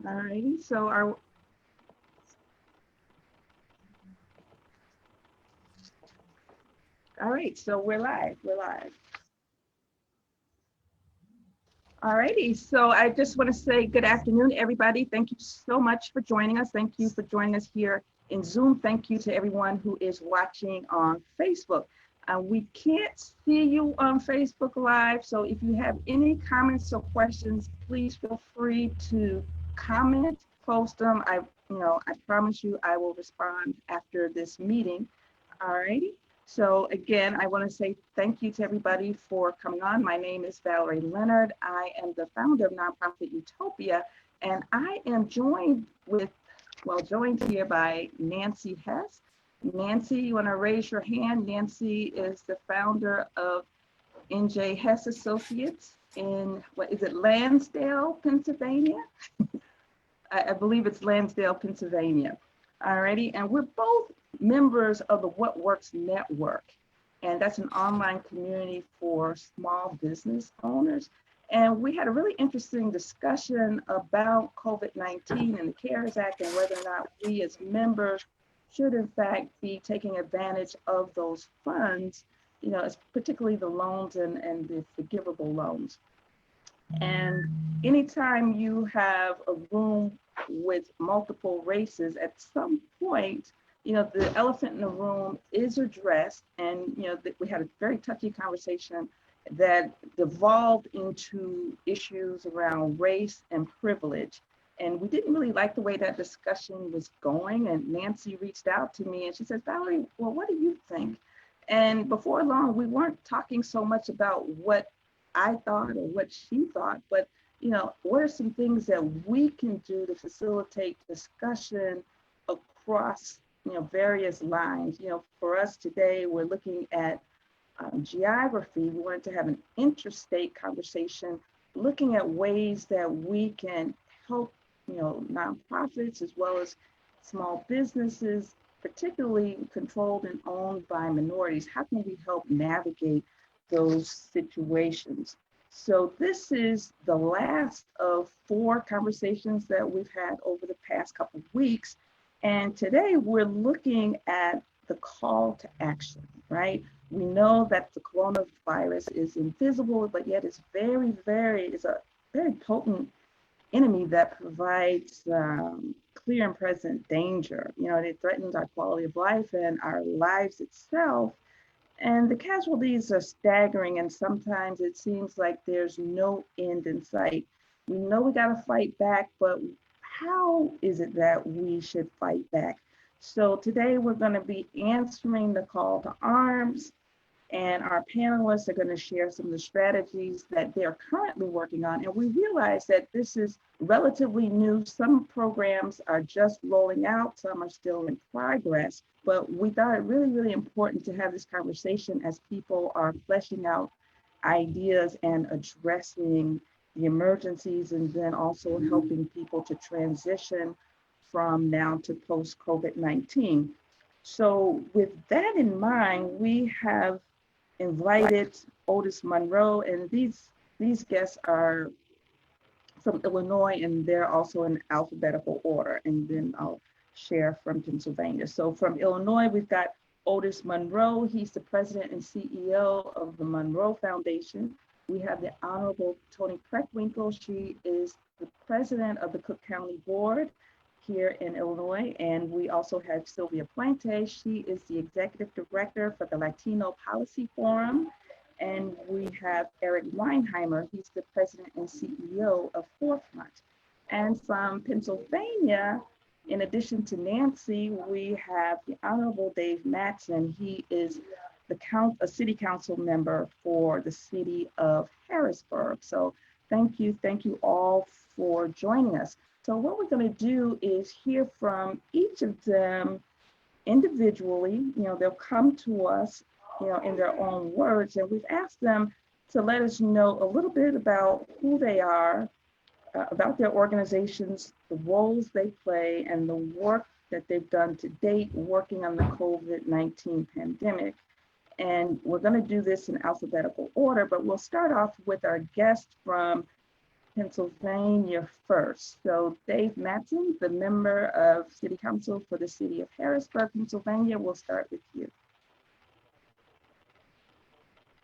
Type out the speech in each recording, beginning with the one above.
All righty, so all right, so we're live. All righty, so I just want to say good afternoon, everybody. Thank you so much for joining us. Thank you for joining us here in Zoom. Thank you to everyone who is watching on Facebook. We can't see you on Facebook Live, so if you have any comments or questions, please feel free to comment, post them. I promise you I will respond after this meeting. All righty. So again, I want to say thank you to everybody for coming on. My name is Valerie Leonard. I am the founder of Nonprofit Utopia, and I am joined here by Nancy Hess. Nancy, you want to raise your hand? Nancy is the founder of N.J. Hess Associates in, Lansdale, Pennsylvania? I believe it's Lansdale, Pennsylvania. Alrighty, and we're both members of the What Works Network, and that's an online community for small business owners. And we had a really interesting discussion about COVID-19 and the CARES Act and whether or not we as members should in fact be taking advantage of those funds, particularly the loans and the forgivable loans. And anytime you have a room with multiple races, at some point, the elephant in the room is addressed. And, we had a very touchy conversation that devolved into issues around race and privilege. And we didn't really like the way that discussion was going. And Nancy reached out to me and she says, Valerie, well, what do you think? And before long, we weren't talking so much about what I thought or what she thought, but what are some things that we can do to facilitate discussion across various lines? For us today, we're looking at geography. We wanted to have an interstate conversation, looking at ways that we can help nonprofits as well as small businesses, particularly controlled and owned by minorities. How can we help navigate those situations? So this is the last of 4 conversations that we've had over the past couple of weeks. And today we're looking at the call to action, right? We know that the coronavirus is invisible, but yet it's it's a very potent enemy that provides clear and present danger. It threatens our quality of life and our lives itself. And the casualties are staggering, and sometimes it seems like there's no end in sight. We know we got to fight back, but how is it that we should fight back? So today we're going to be answering the call to arms, and our panelists are going to share some of the strategies that they're currently working on. And we realize that this is relatively new. Some programs are just rolling out, some are still in progress, but we thought it really, really important to have this conversation as people are fleshing out ideas and addressing the emergencies, and then also helping people to transition from now to post-COVID-19. So with that in mind, we have invited Otis Monroe, and these guests are from Illinois, and they're also in alphabetical order, and then I'll share from Pennsylvania. So from Illinois, we've got Otis Monroe. He's the president and CEO of the Monroe Foundation. We have the Honorable Toni Preckwinkle. She is the president of the Cook County Board here in Illinois. And we also have Sylvia Puente. She is the executive director for the Latino Policy Forum. And we have Eric Weinheimer. He's the president and CEO of Forefront. And from Pennsylvania, in addition to Nancy, we have the Honorable Dave Mattison. He is a city council member for the city of Harrisburg. So thank you all for joining us. So what we're going to do is hear from each of them individually. They'll come to us, in their own words, and we've asked them to let us know a little bit about who they are, about their organizations, the roles they play, and the work that they've done to date working on the COVID-19 pandemic. And we're going to do this in alphabetical order, but we'll start off with our guest from Pennsylvania first. So Dave Mattison, the member of City Council for the City of Harrisburg, Pennsylvania, we'll start with you.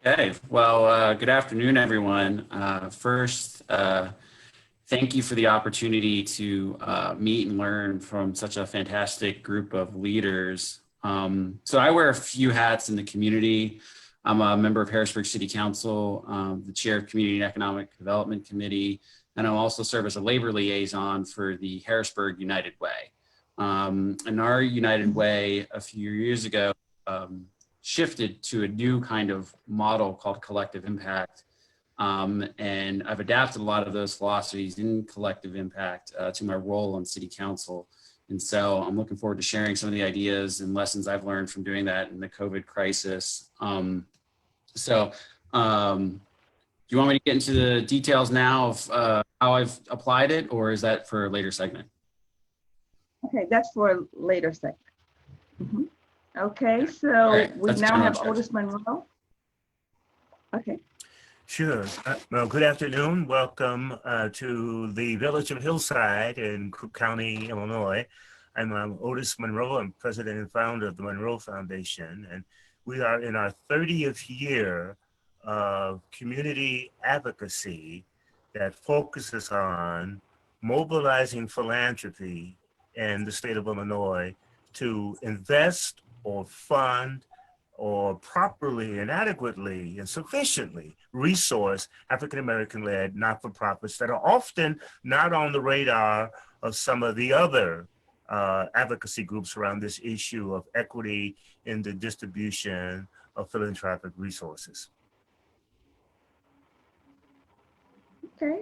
Okay, well, good afternoon, everyone. First, thank you for the opportunity to meet and learn from such a fantastic group of leaders. So I wear a few hats in the community. I'm a member of Harrisburg City Council, the chair of Community and Economic Development Committee, and I also serve as a labor liaison for the Harrisburg United Way. And our United Way a few years ago shifted to a new kind of model called collective impact. And I've adapted a lot of those philosophies in collective impact to my role on City Council. And so I'm looking forward to sharing some of the ideas and lessons I've learned from doing that in the COVID crisis. Do you want me to get into the details now of how I've applied it, or is that for a later segment? Okay, that's for a later segment. Mm-hmm. Okay, so right, we now have Otis Monroe. Okay. Sure. Well, good afternoon. Welcome to the village of Hillside in Cook County, Illinois. I'm Otis Monroe. I'm president and founder of the Monroe Foundation, and we are in our 30th year of community advocacy that focuses on mobilizing philanthropy in the state of Illinois to invest or fund or properly and adequately and sufficiently resource African-American-led not-for-profits that are often not on the radar of some of the other advocacy groups around this issue of equity in the distribution of philanthropic resources. Okay,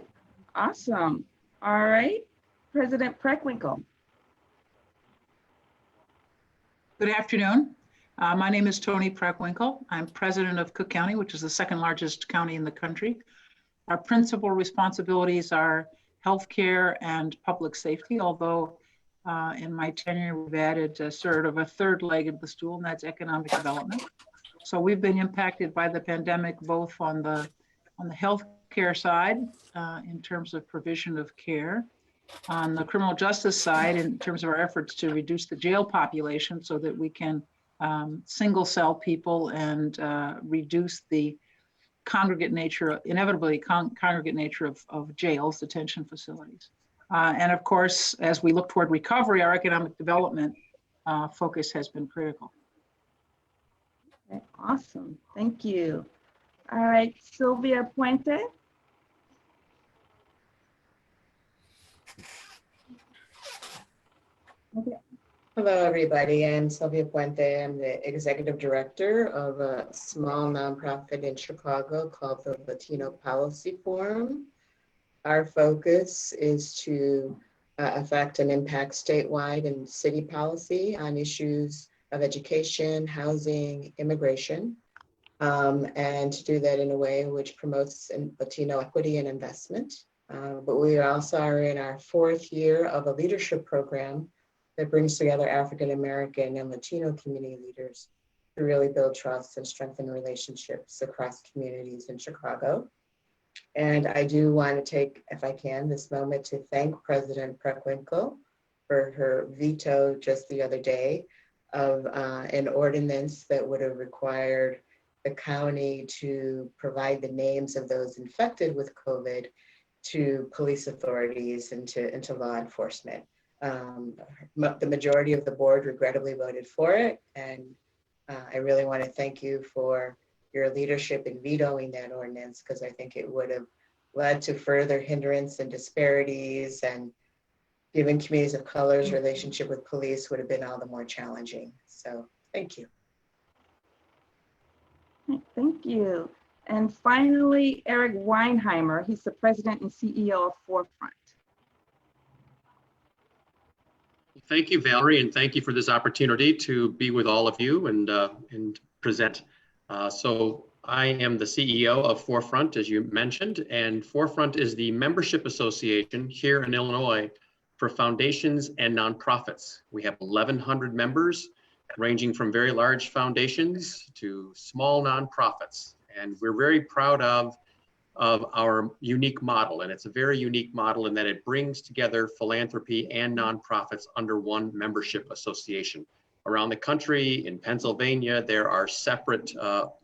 awesome. All right, President Preckwinkle. Good afternoon. My name is Toni Preckwinkle. I'm president of Cook County, which is the second largest county in the country. Our principal responsibilities are healthcare and public safety, although in my tenure, we've added sort of a third leg of the stool, and that's economic development. So we've been impacted by the pandemic, both on the healthcare side, in terms of provision of care, on the criminal justice side, in terms of our efforts to reduce the jail population so that we can single cell people and reduce the congregate nature, inevitably congregate nature of jails, detention facilities. And of course, as we look toward recovery, our economic development focus has been critical. Okay, awesome, thank you. All right, Sylvia Puente. Okay. Hello, everybody. I'm Sylvia Puente. I'm the executive director of a small nonprofit in Chicago called the Latino Policy Forum. Our focus is to affect and impact statewide and city policy on issues of education, housing, immigration, and to do that in a way which promotes Latino equity and investment. But we also are in our 4th year of a leadership program that brings together African American and Latino community leaders to really build trust and strengthen relationships across communities in Chicago. And I do want to take, if I can, this moment to thank President Preckwinkle for her veto just the other day of an ordinance that would have required the county to provide the names of those infected with COVID to police authorities and to law enforcement. The majority of the board regrettably voted for it, and I really want to thank you for your leadership in vetoing that ordinance, because I think it would have led to further hindrance and disparities, and given communities of color's relationship with police would have been all the more challenging. So thank you. Thank you. And finally, Eric Weinheimer. He's the president and CEO of Forefront. Thank you, Valerie, and thank you for this opportunity to be with all of you and present. So I am the CEO of Forefront, as you mentioned, and Forefront is the membership association here in Illinois for foundations and nonprofits. We have 1,100 members, ranging from very large foundations to small nonprofits. And we're very proud of of our unique model. And it's a very unique model in that it brings together philanthropy and nonprofits under one membership association. Around the country, in Pennsylvania, there are separate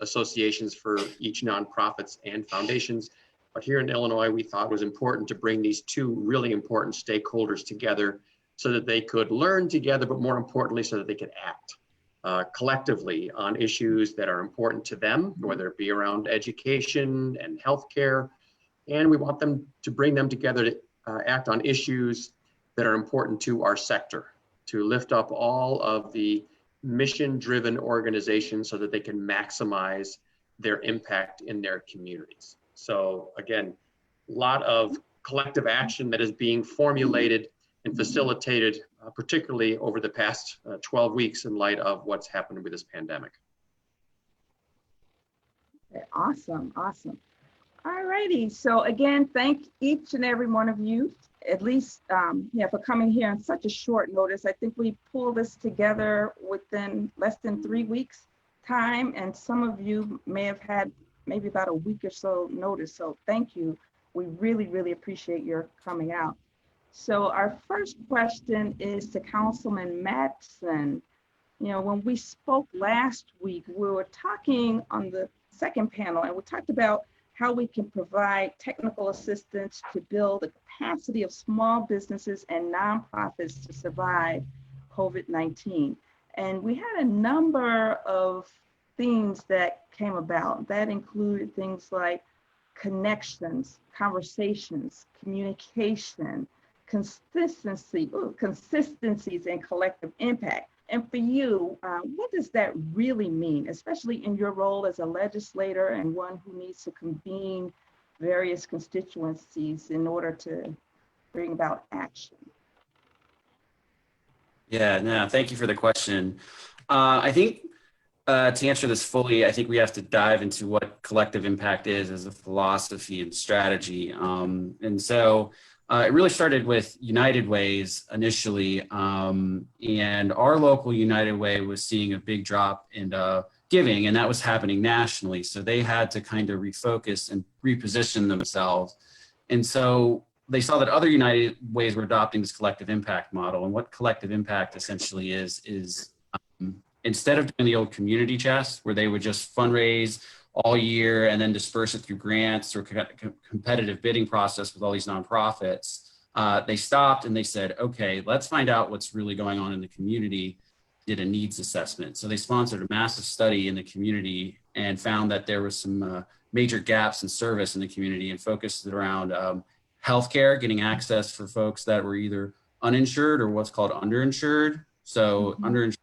associations for each nonprofits and foundations. But here in Illinois, we thought it was important to bring these two really important stakeholders together so that they could learn together, but more importantly, so that they could act collectively on issues that are important to them, whether it be around education and healthcare. And we want them to bring them together to act on issues that are important to our sector, to lift up all of the mission-driven organizations so that they can maximize their impact in their communities. So again, a lot of collective action that is being formulated and facilitated, particularly over the past 12 weeks in light of what's happened with this pandemic. Awesome, awesome. All righty. So again, thank each and every one of you, at least for coming here on such a short notice. I think we pulled this together within less than 3 weeks time, and some of you may have had maybe about a week or so notice. So thank you. We really, really appreciate your coming out. So our first question is to Councilman Mattison. You know, when we spoke last week, we were talking on the second panel, and we talked about how we can provide technical assistance to build the capacity of small businesses and nonprofits to survive COVID-19. And we had a number of themes that came about. That included things like connections, conversations, communication, consistencies, and collective impact. And for you, what does that really mean, especially in your role as a legislator and one who needs to convene various constituencies in order to bring about action? Yeah, no, thank you for the question. I think to answer this fully, I think we have to dive into what collective impact is as a philosophy and strategy. And so it really started with United Way's initially, and our local United Way was seeing a big drop in giving, and that was happening nationally. So they had to kind of refocus and reposition themselves. And so they saw that other United Ways were adopting this collective impact model. And what collective impact essentially is instead of doing the old community chest, where they would just fundraise all year and then disperse it through grants or competitive bidding process with all these nonprofits, they stopped and they said, okay, let's find out what's really going on in the community, did a needs assessment. So they sponsored a massive study in the community and found that there was some major gaps in service in the community and focused it around healthcare, getting access for folks that were either uninsured or what's called underinsured. So underinsured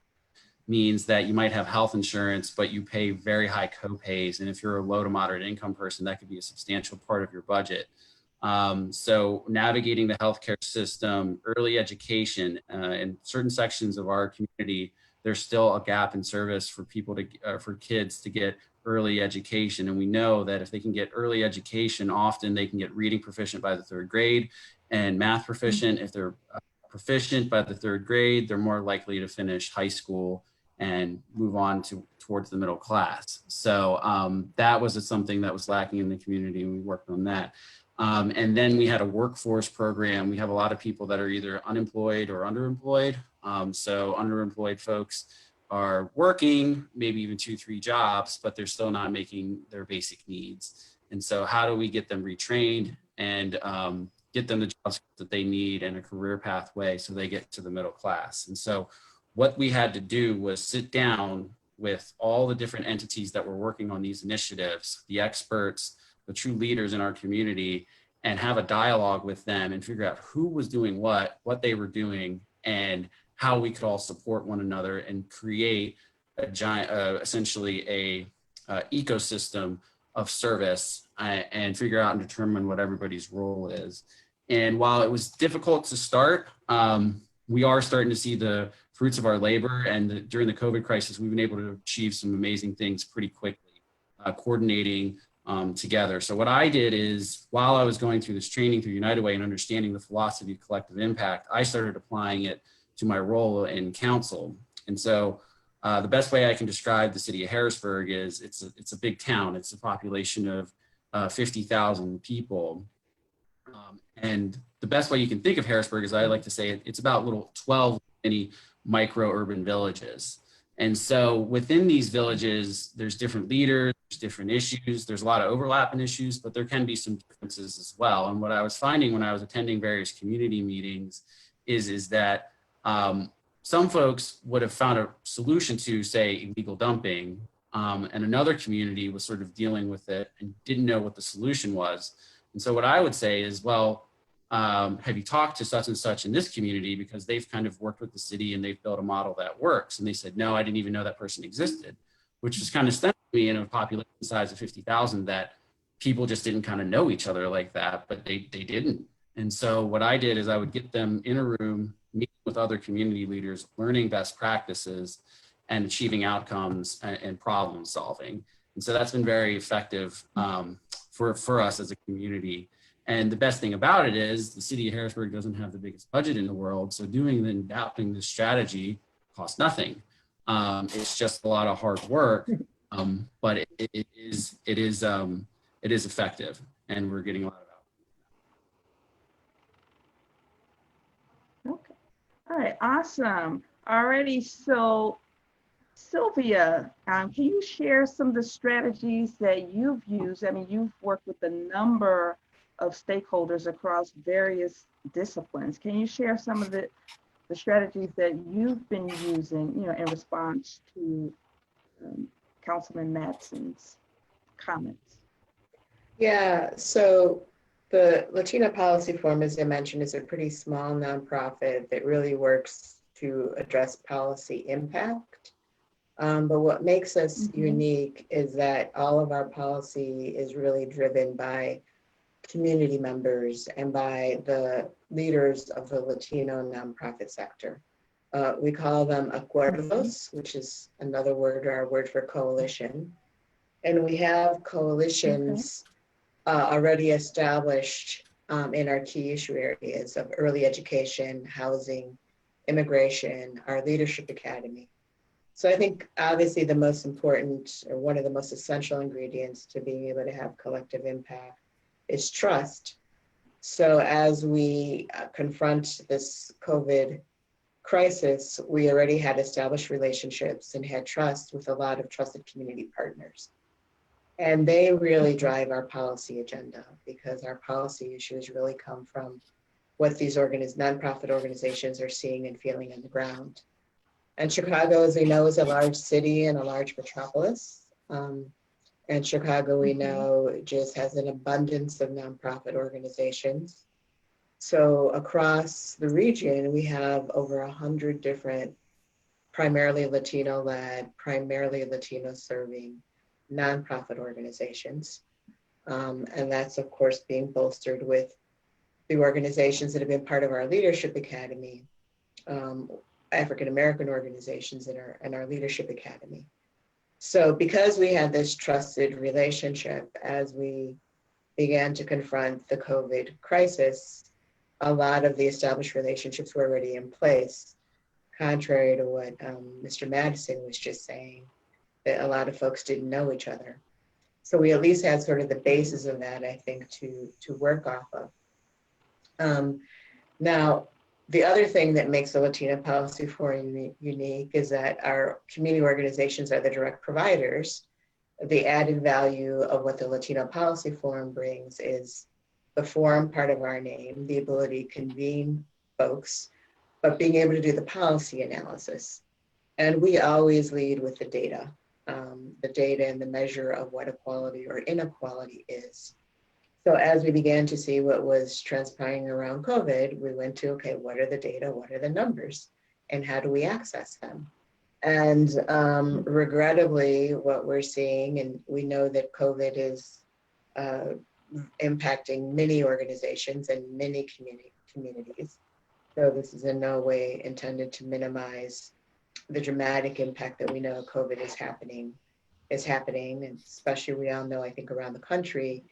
means that you might have health insurance, but you pay very high copays. And if you're a low to moderate income person, that could be a substantial part of your budget. So navigating the healthcare system, early education, in certain sections of our community, there's still a gap in service for people to, for kids to get early education. And we know that if they can get early education, often they can get reading proficient by the 3rd grade and math proficient. If they're proficient by the 3rd grade, they're more likely to finish high school and move on towards the middle class. So that was something that was lacking in the community, and we worked on that. And then we had a workforce program. We have a lot of people that are either unemployed or underemployed. So underemployed folks are working maybe even 2-3 jobs, but they're still not making their basic needs. And so how do we get them retrained and get them the jobs that they need and a career pathway so they get to the middle class? And so what we had to do was sit down with all the different entities that were working on these initiatives, the experts, the true leaders in our community, and have a dialogue with them and figure out who was doing what they were doing, and how we could all support one another and create a giant, essentially a ecosystem of service and figure out and determine what everybody's role is. And while it was difficult to start, we are starting to see the fruits of our labor. And during the COVID crisis, we've been able to achieve some amazing things pretty quickly, coordinating together. So what I did is, while I was going through this training through United Way and understanding the philosophy of collective impact, I started applying it to my role in council. And so the best way I can describe the city of Harrisburg is it's a big town. It's a population of 50,000 people. And the best way you can think of Harrisburg is, I like to say, it's about 12 mini micro urban villages. And so within these villages, there's different leaders, there's different issues, there's a lot of overlap in issues, but there can be some differences as well. And what I was finding when I was attending various community meetings is that some folks would have found a solution to, say, illegal dumping, and another community was sort of dealing with it and didn't know what the solution was. And so what I would say is, well, have you talked to such and such in this community, because they've kind of worked with the city and they've built a model that works? And they said, no, I didn't even know that person existed, which was kind of stunning to me in a population size of 50,000, that people just didn't kind of know each other like that, but they didn't. And so what I did is I would get them in a room, meeting with other community leaders, learning best practices and achieving outcomes and problem solving. And so that's been very effective for us as a community. And the best thing about it is the city of Harrisburg doesn't have the biggest budget in the world. So doing and adapting this strategy costs nothing. It's just a lot of hard work, but it is effective, and we're getting a lot of outcomes. Okay. All right. Awesome. Alrighty. So Sylvia, can you share some of the strategies that you've used? I mean, you've worked with a number of stakeholders across various disciplines. Can you share some of the strategies that you've been using, in response to Councilman Mattison's comments? Yeah, so the Latino Policy Forum, as I mentioned, is a pretty small nonprofit that really works to address policy impact. But what makes us unique is that all of our policy is really driven by community members and by the leaders of the Latino nonprofit sector. We call them acuerdos, which is another word, or our word for coalition. And we have coalitions already established in our key issue areas of early education, housing, immigration, our leadership academy. So I think obviously the most important, or one of the most essential ingredients to being able to have collective impact is trust. So as we confront this COVID crisis, we already had established relationships and had trust with a lot of trusted community partners. And they really drive our policy agenda, because our policy issues really come from what these nonprofit organizations are seeing and feeling on the ground. And Chicago, as we know, is a large city and a large metropolis. And Chicago, we know, just has an abundance of nonprofit organizations. So across the region, we have over 100 different, primarily Latino-led, primarily Latino-serving nonprofit organizations. And that's, of course, being bolstered with the organizations that have been part of our Leadership Academy, African-American organizations in our Leadership Academy. So because we had this trusted relationship, as we began to confront the COVID crisis, a lot of the established relationships were already in place, contrary to what Mr. Mattison was just saying, that a lot of folks didn't know each other. So we at least had sort of the basis of that, I think, to work off of. Now, the other thing that makes the Latino Policy Forum unique is that our community organizations are the direct providers. The added value of what the Latino Policy Forum brings is the forum part of our name, the ability to convene folks, but being able to do the policy analysis. And we always lead with the data and the measure of what equality or inequality is. So as we began to see what was transpiring around COVID, we went to, okay, what are the data, what are the numbers, and how do we access them? And regrettably, what we're seeing, and we know that COVID is impacting many organizations and many communities. So this is in no way intended to minimize the dramatic impact that we know COVID is happening, and especially we all know, I think, around the country,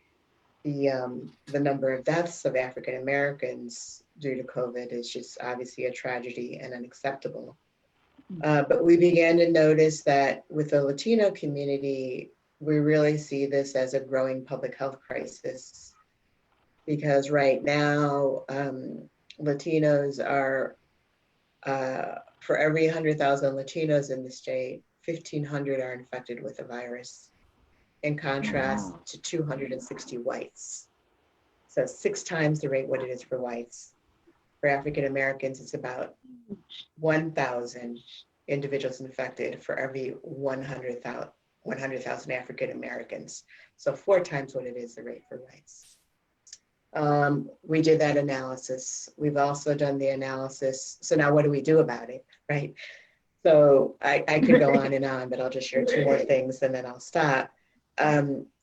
the number of deaths of African Americans due to COVID is just obviously a tragedy and unacceptable. But we began to notice that with the Latino community, we really see this as a growing public health crisis because right now, Latinos are, for every 100,000 Latinos in the state, 1,500 are infected with the virus, in contrast to 260 whites. So 6 times the rate what it is for whites. For African Americans, it's about 1,000 individuals infected for every 100,000 African Americans. So 4 times what it is the rate for whites. We did that analysis. We've also done the analysis. So now what do we do about it, right? So I could go on and on, but I'll just share 2 more things and then I'll stop.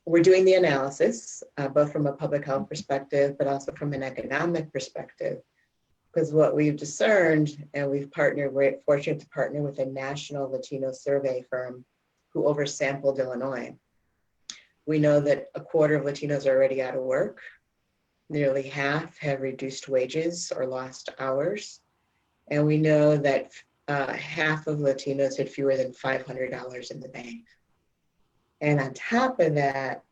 We're doing the analysis, both from a public health perspective, but also from an economic perspective. Because what we've discerned, and we're fortunate to partner with a national Latino survey firm who oversampled Illinois. We know that a quarter of Latinos are already out of work. Nearly half have reduced wages or lost hours. And we know that half of Latinos had fewer than $500 in the bank. And on top of that,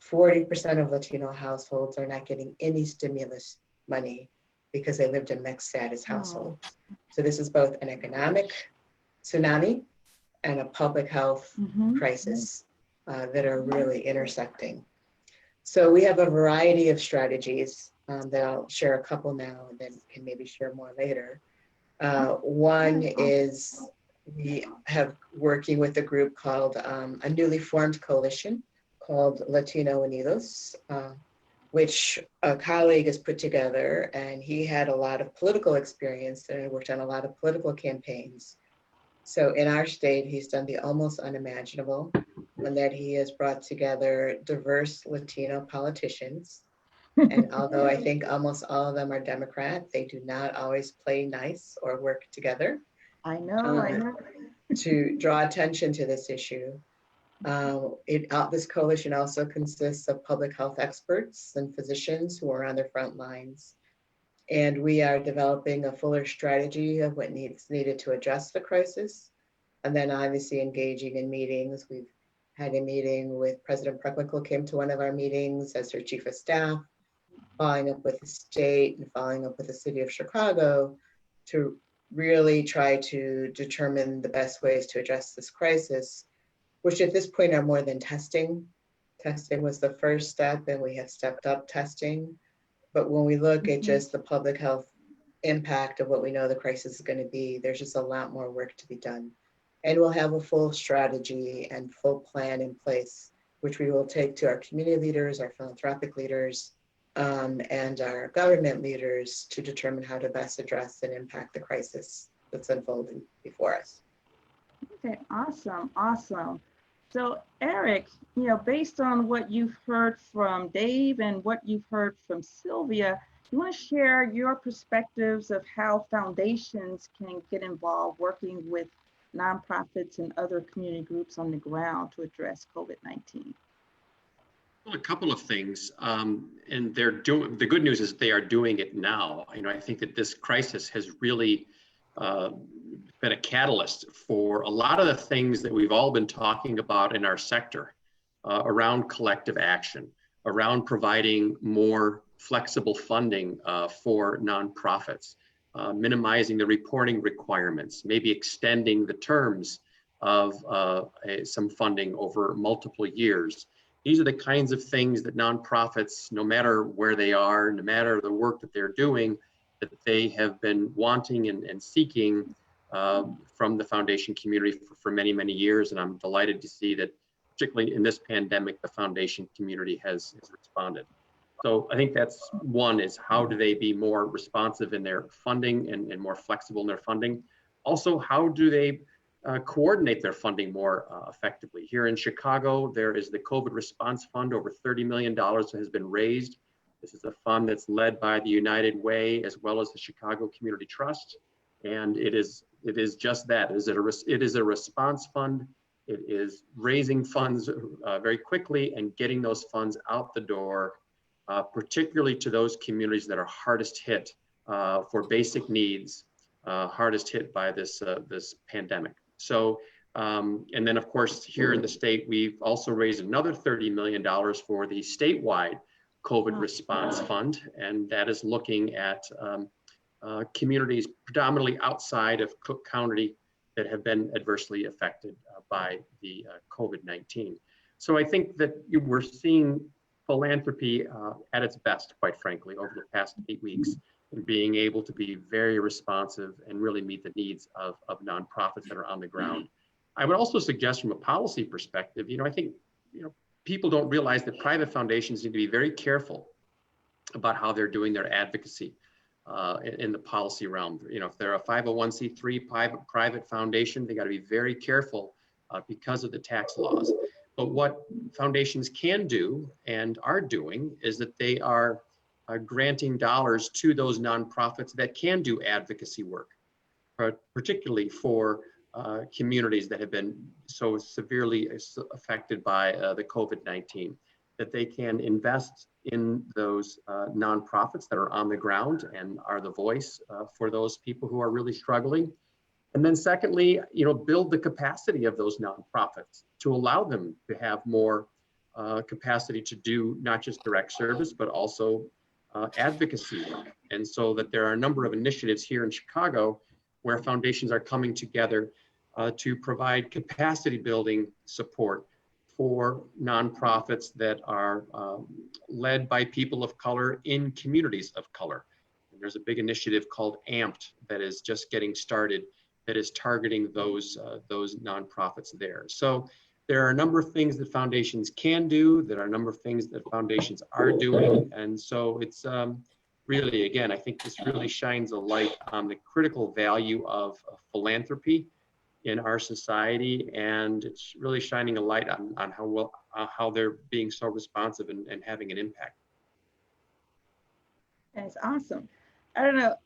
40% of Latino households are not getting any stimulus money because they lived in mixed status households. So this is both an economic tsunami and a public health crisis that are really intersecting. So we have a variety of strategies that I'll share a couple now and then can maybe share more later. One is we have working with a group called a newly formed coalition called Latino Unidos, which a colleague has put together, and he had a lot of political experience and worked on a lot of political campaigns. So in our state, he's done the almost unimaginable, and that he has brought together diverse Latino politicians. And although I think almost all of them are Democrat, they do not always play nice or work together. I know. To draw attention to this issue. This coalition also consists of public health experts and physicians who are on the front lines. And we are developing a fuller strategy of what needed to address the crisis. And then obviously engaging in meetings. We've had a meeting with President Preckwinkle came to one of our meetings as her chief of staff, following up with the state and following up with the city of Chicago to really try to determine the best ways to address this crisis, which at this point are more than testing. Testing was the first step, and we have stepped up testing. But when we look at just the public health impact of what we know the crisis is going to be, there's just a lot more work to be done. And we'll have a full strategy and full plan in place, which we will take to our community leaders, our philanthropic leaders, and our government leaders to determine how to best address and impact the crisis that's unfolding before us. Okay, awesome. So Eric, based on what you've heard from Dave and what you've heard from Sylvia, you want to share your perspectives of how foundations can get involved working with nonprofits and other community groups on the ground to address COVID-19? Well, a couple of things, and the good news is they are doing it now. I think that this crisis has really been a catalyst for a lot of the things that we've all been talking about in our sector around collective action, around providing more flexible funding for nonprofits, minimizing the reporting requirements, maybe extending the terms of some funding over multiple years. These are the kinds of things that nonprofits, no matter where they are, no matter the work that they're doing, that they have been wanting and seeking from the foundation community for many, many years. And I'm delighted to see that, particularly in this pandemic, the foundation community has responded. So I think that's one, is how do they be more responsive in their funding and more flexible in their funding? Also, how do they coordinate their funding more effectively? Here in Chicago, there is the COVID Response Fund. Over $30 million has been raised. This is a fund that's led by the United Way as well as the Chicago Community Trust. And it is just that. It is a response fund. It is raising funds very quickly and getting those funds out the door, particularly to those communities that are hardest hit for basic needs, hardest hit by this pandemic. So And then, of course, here in the state, we've also raised another $30 million for the statewide COVID response fund. And that is looking at communities predominantly outside of Cook County that have been adversely affected by the COVID-19. So I think that we're seeing philanthropy at its best, quite frankly, over the past 8 weeks, and being able to be very responsive and really meet the needs of nonprofits that are on the ground. I would also suggest from a policy perspective, I think, people don't realize that private foundations need to be very careful about how they're doing their advocacy in the policy realm. If they're a 501c3 private foundation, they got to be very careful because of the tax laws. But what foundations can do and are doing is that they are granting dollars to those nonprofits that can do advocacy work, particularly for communities that have been so severely affected by the COVID-19, that they can invest in those nonprofits that are on the ground and are the voice for those people who are really struggling. And then secondly, build the capacity of those nonprofits to allow them to have more capacity to do not just direct service, but also advocacy work. And so that there are a number of initiatives here in Chicago where foundations are coming together to provide capacity building support for nonprofits that are led by people of color in communities of color. And there's a big initiative called AMPT that is just getting started that is targeting those nonprofits there. So there are a number of things that foundations can do. There are a number of things that foundations are doing. And so it's really, again, I think this really shines a light on the critical value of philanthropy in our society. And it's really shining a light on how they're being so responsive and having an impact. That's awesome. I don't know,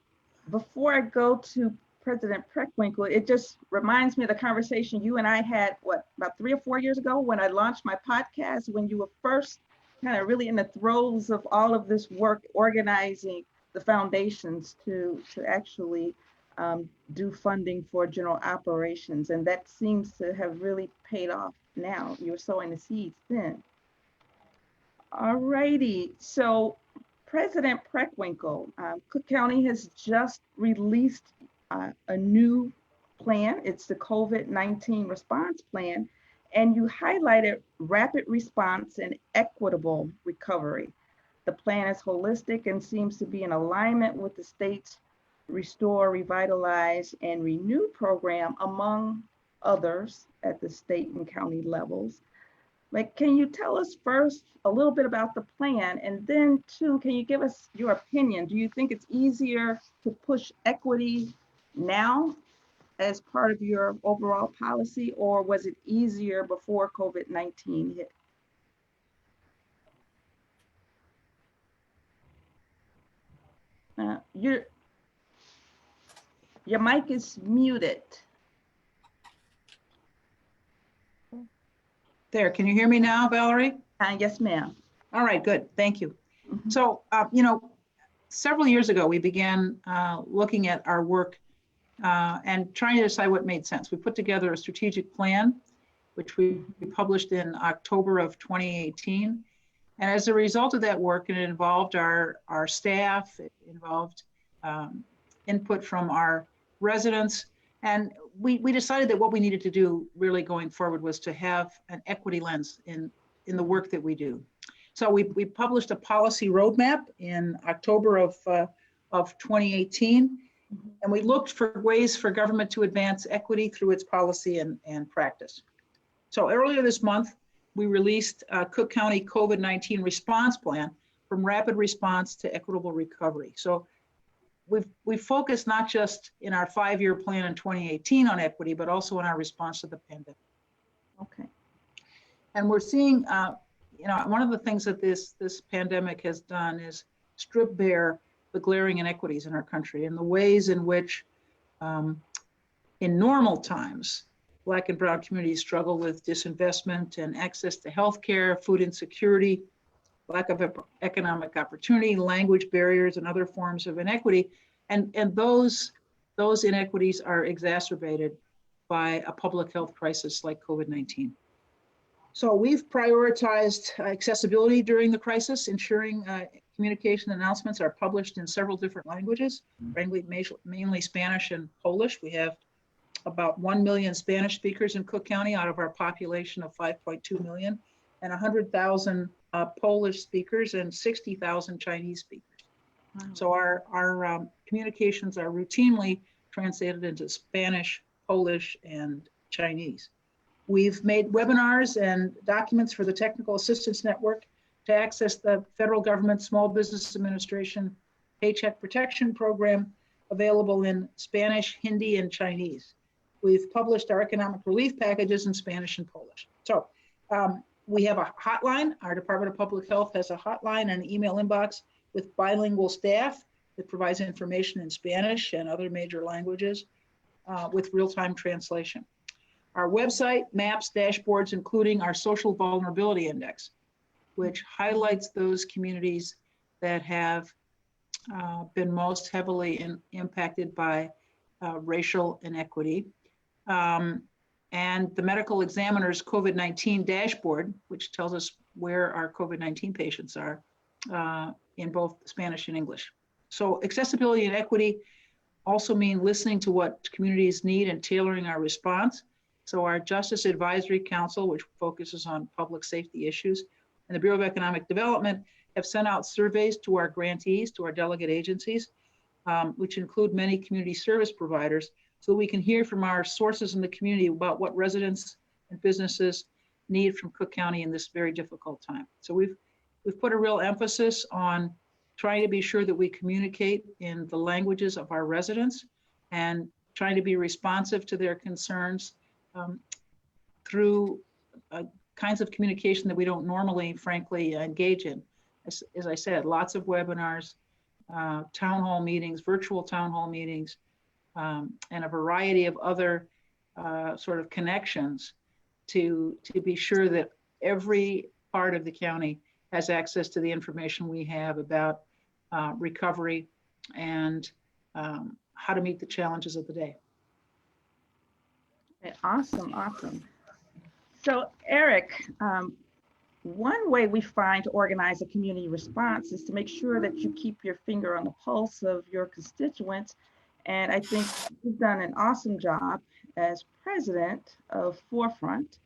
before I go to President Preckwinkle, it just reminds me of the conversation you and I had, about 3 or 4 years ago when I launched my podcast, when you were first kind of really in the throes of all of this work, organizing the foundations to actually do funding for general operations. And that seems to have really paid off now. You were sowing the seeds then. All righty, so President Preckwinkle, Cook County has just released a new plan. It's the COVID-19 response plan, and you highlighted rapid response and equitable recovery. The plan is holistic and seems to be in alignment with the state's Restore, Revitalize, and Renew program, among others at the state and county levels. Can you tell us first a little bit about the plan, and then two, can you give us your opinion? Do you think it's easier to push equity now as part of your overall policy, or was it easier before COVID-19 hit? Your mic is muted. There, can you hear me now, Valerie? Yes, ma'am. All right, good, thank you. Mhm. So, several years ago, we began looking at our work and trying to decide what made sense. We put together a strategic plan, which we published in October of 2018. And as a result of that work, and it involved our staff, it involved input from our residents, and we decided that what we needed to do really going forward was to have an equity lens in the work that we do. So we published a policy roadmap in October of 2018, and we looked for ways for government to advance equity through its policy and practice. So earlier this month, we released a Cook County COVID-19 response plan, from rapid response to equitable recovery. So we've focused not just in our 5-year plan in 2018 on equity, but also in our response to the pandemic. Okay. And we're seeing, one of the things that this pandemic has done is strip bare the glaring inequities in our country and the ways in which, in normal times, Black and Brown communities struggle with disinvestment and access to healthcare, food insecurity, lack of economic opportunity, language barriers, and other forms of inequity. And those inequities are exacerbated by a public health crisis like COVID-19. So we've prioritized accessibility during the crisis, ensuring communication announcements are published in several different languages, mainly Spanish and Polish. We have about 1 million Spanish speakers in Cook County out of our population of 5.2 million, and 100,000 Polish speakers and 60,000 Chinese speakers. Wow. So our communications are routinely translated into Spanish, Polish, and Chinese. We've made webinars and documents for the Technical Assistance Network to access the federal government Small Business Administration Paycheck Protection Program, available in Spanish, Hindi, and Chinese. We've published our economic relief packages in Spanish and Polish. So we have a hotline. Our Department of Public Health has a hotline and email inbox with bilingual staff that provides information in Spanish and other major languages with real-time translation. Our website maps dashboards, including our social vulnerability index, which highlights those communities that have been most heavily impacted by racial inequity. And the medical examiner's COVID-19 dashboard, which tells us where our COVID-19 patients are in both Spanish and English. So accessibility and equity also mean listening to what communities need and tailoring our response. So our Justice Advisory Council, which focuses on public safety issues, and the Bureau of Economic Development have sent out surveys to our grantees, to our delegate agencies, which include many community service providers, so we can hear from our sources in the community about what residents and businesses need from Cook County in this very difficult time. So we've put a real emphasis on trying to be sure that we communicate in the languages of our residents and trying to be responsive to their concerns through kinds of communication that we don't normally, frankly, engage in. As I said, lots of webinars, town hall meetings, virtual town hall meetings, and a variety of other sort of connections to be sure that every part of the county has access to the information we have about recovery and how to meet the challenges of the day. Awesome, awesome. So Eric, one way we find to organize a community response is to make sure that you keep your finger on the pulse of your constituents. And I think you've done an awesome job as president of Forefront.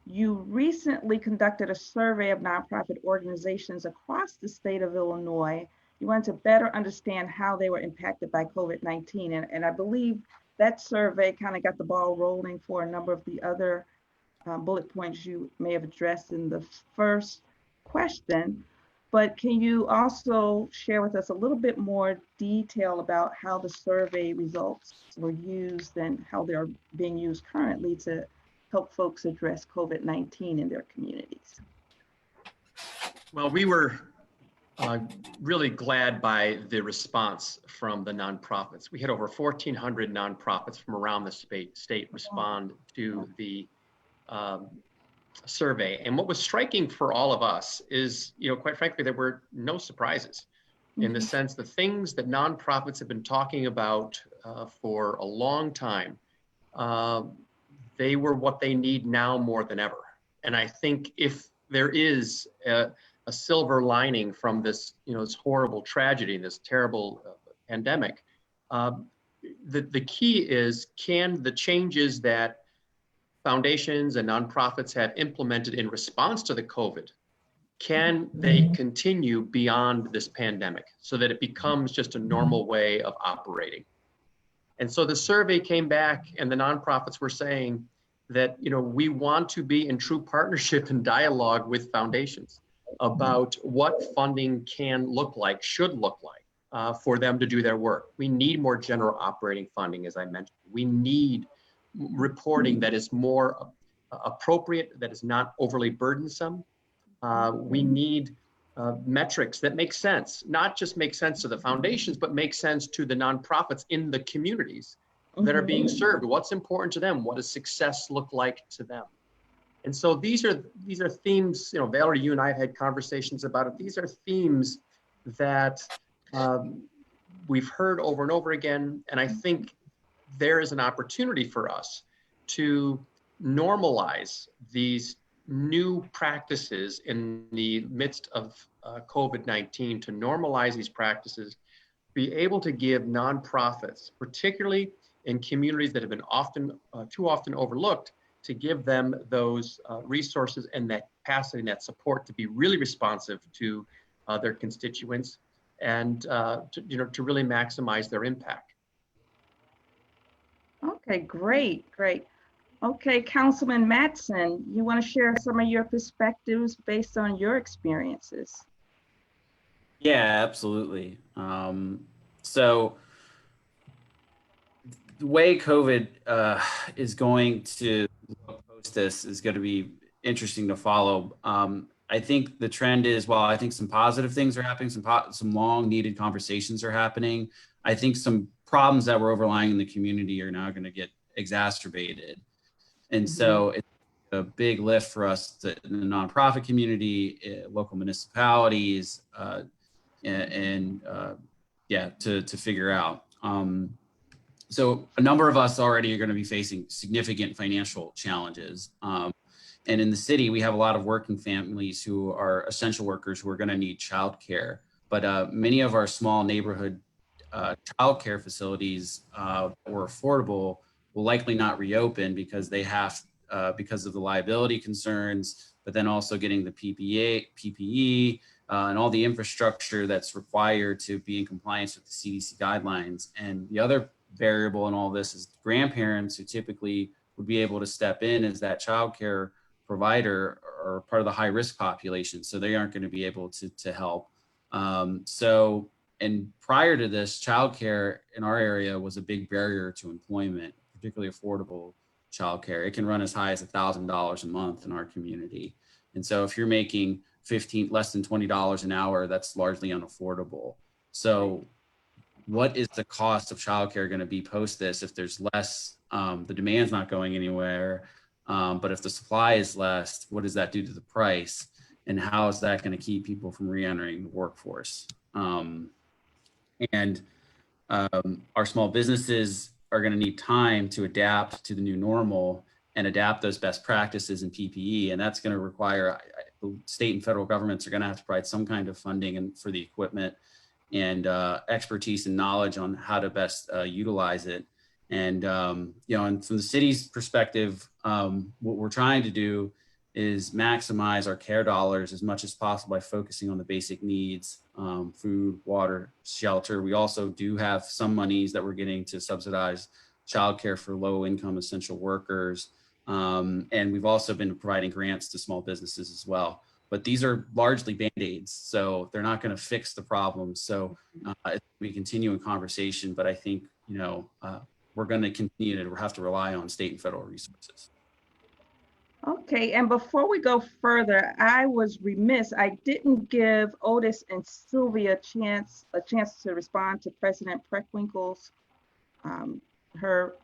You recently conducted a survey of nonprofit organizations across the state of Illinois. You wanted to better understand how they were impacted by COVID-19. And I believe that survey kind of got the ball rolling for a number of the other bullet points you may have addressed in the first question. But can you also share with us a little bit more detail about how the survey results were used and how they're being used currently to help folks address COVID-19 in their communities? Well, we were really glad by the response from the nonprofits. We had over 1,400 nonprofits from around the state respond to the survey. And what was striking for all of us is, quite frankly, there were no surprises in the sense the things that nonprofits have been talking about for a long time, they were what they need now more than ever. And I think if there is a silver lining from this, this horrible tragedy, this terrible pandemic, the key is, can the changes that foundations and nonprofits have implemented in response to the COVID, can they continue beyond this pandemic so that it becomes just a normal way of operating? And so the survey came back and the nonprofits were saying that, we want to be in true partnership and dialogue with foundations about what funding can look like, should look like for them to do their work. We need more general operating funding, as I mentioned. We need reporting that is more appropriate, that is not overly burdensome. We need metrics that make sense, not just make sense to the foundations, but make sense to the nonprofits in the communities that are being served. What's important to them? What does success look like to them? And so these are themes, Valerie, you and I have had conversations about it. These are themes that we've heard over and over again. And I think there is an opportunity for us to normalize these new practices in the midst of COVID-19, to normalize these practices, be able to give nonprofits, particularly in communities that have been too often overlooked, to give them those resources and that capacity and that support to be really responsive to their constituents and to really maximize their impact. Okay, great, great. Okay, Councilman Mattison, you want to share some of your perspectives based on your experiences? Yeah, absolutely. So the way COVID is going to post this is going to be interesting to follow. I think the trend is, while I think some positive things are happening, some long needed conversations are happening, I think some problems that were overlying in the community are now going to get exacerbated. And so it's a big lift for us in the nonprofit community, local municipalities, to figure out. So a number of us already are going to be facing significant financial challenges. And in the city, we have a lot of working families who are essential workers who are going to need childcare. But many of our small neighborhood childcare facilities that were affordable will likely not reopen because they have, because of the liability concerns, but then also getting the PPE, and all the infrastructure that's required to be in compliance with the CDC guidelines. And the other variable in all this is grandparents, who typically would be able to step in as that childcare provider, or part of the high risk population, so they aren't going to be able to help. And prior to this, childcare in our area was a big barrier to employment, particularly affordable childcare. It can run as high as $1,000 a month in our community. And so if you're making less than $20 an hour, that's largely unaffordable. So what is the cost of childcare going to be post this if there's less, the demand's not going anywhere, but if the supply is less, what does that do to the price? And how is that going to keep people from re-entering the workforce? Our small businesses are going to need time to adapt to the new normal and adapt those best practices in PPE. And that's going to require, state and federal governments are going to have to provide some kind of funding for the equipment and expertise and knowledge on how to best utilize it. And, and from the city's perspective, what we're trying to do is maximize our care dollars as much as possible by focusing on the basic needs, food, water, shelter. We also do have some monies that we're getting to subsidize childcare for low income essential workers. And we've also been providing grants to small businesses as well. But these are largely Band-Aids, so they're not going to fix the problem. So we continue in conversation, but I think, we're going to continue to have to rely on state and federal resources. Okay, and before we go further, I was remiss. I didn't give Otis and Sylvia a chance to respond to President Preckwinkle's her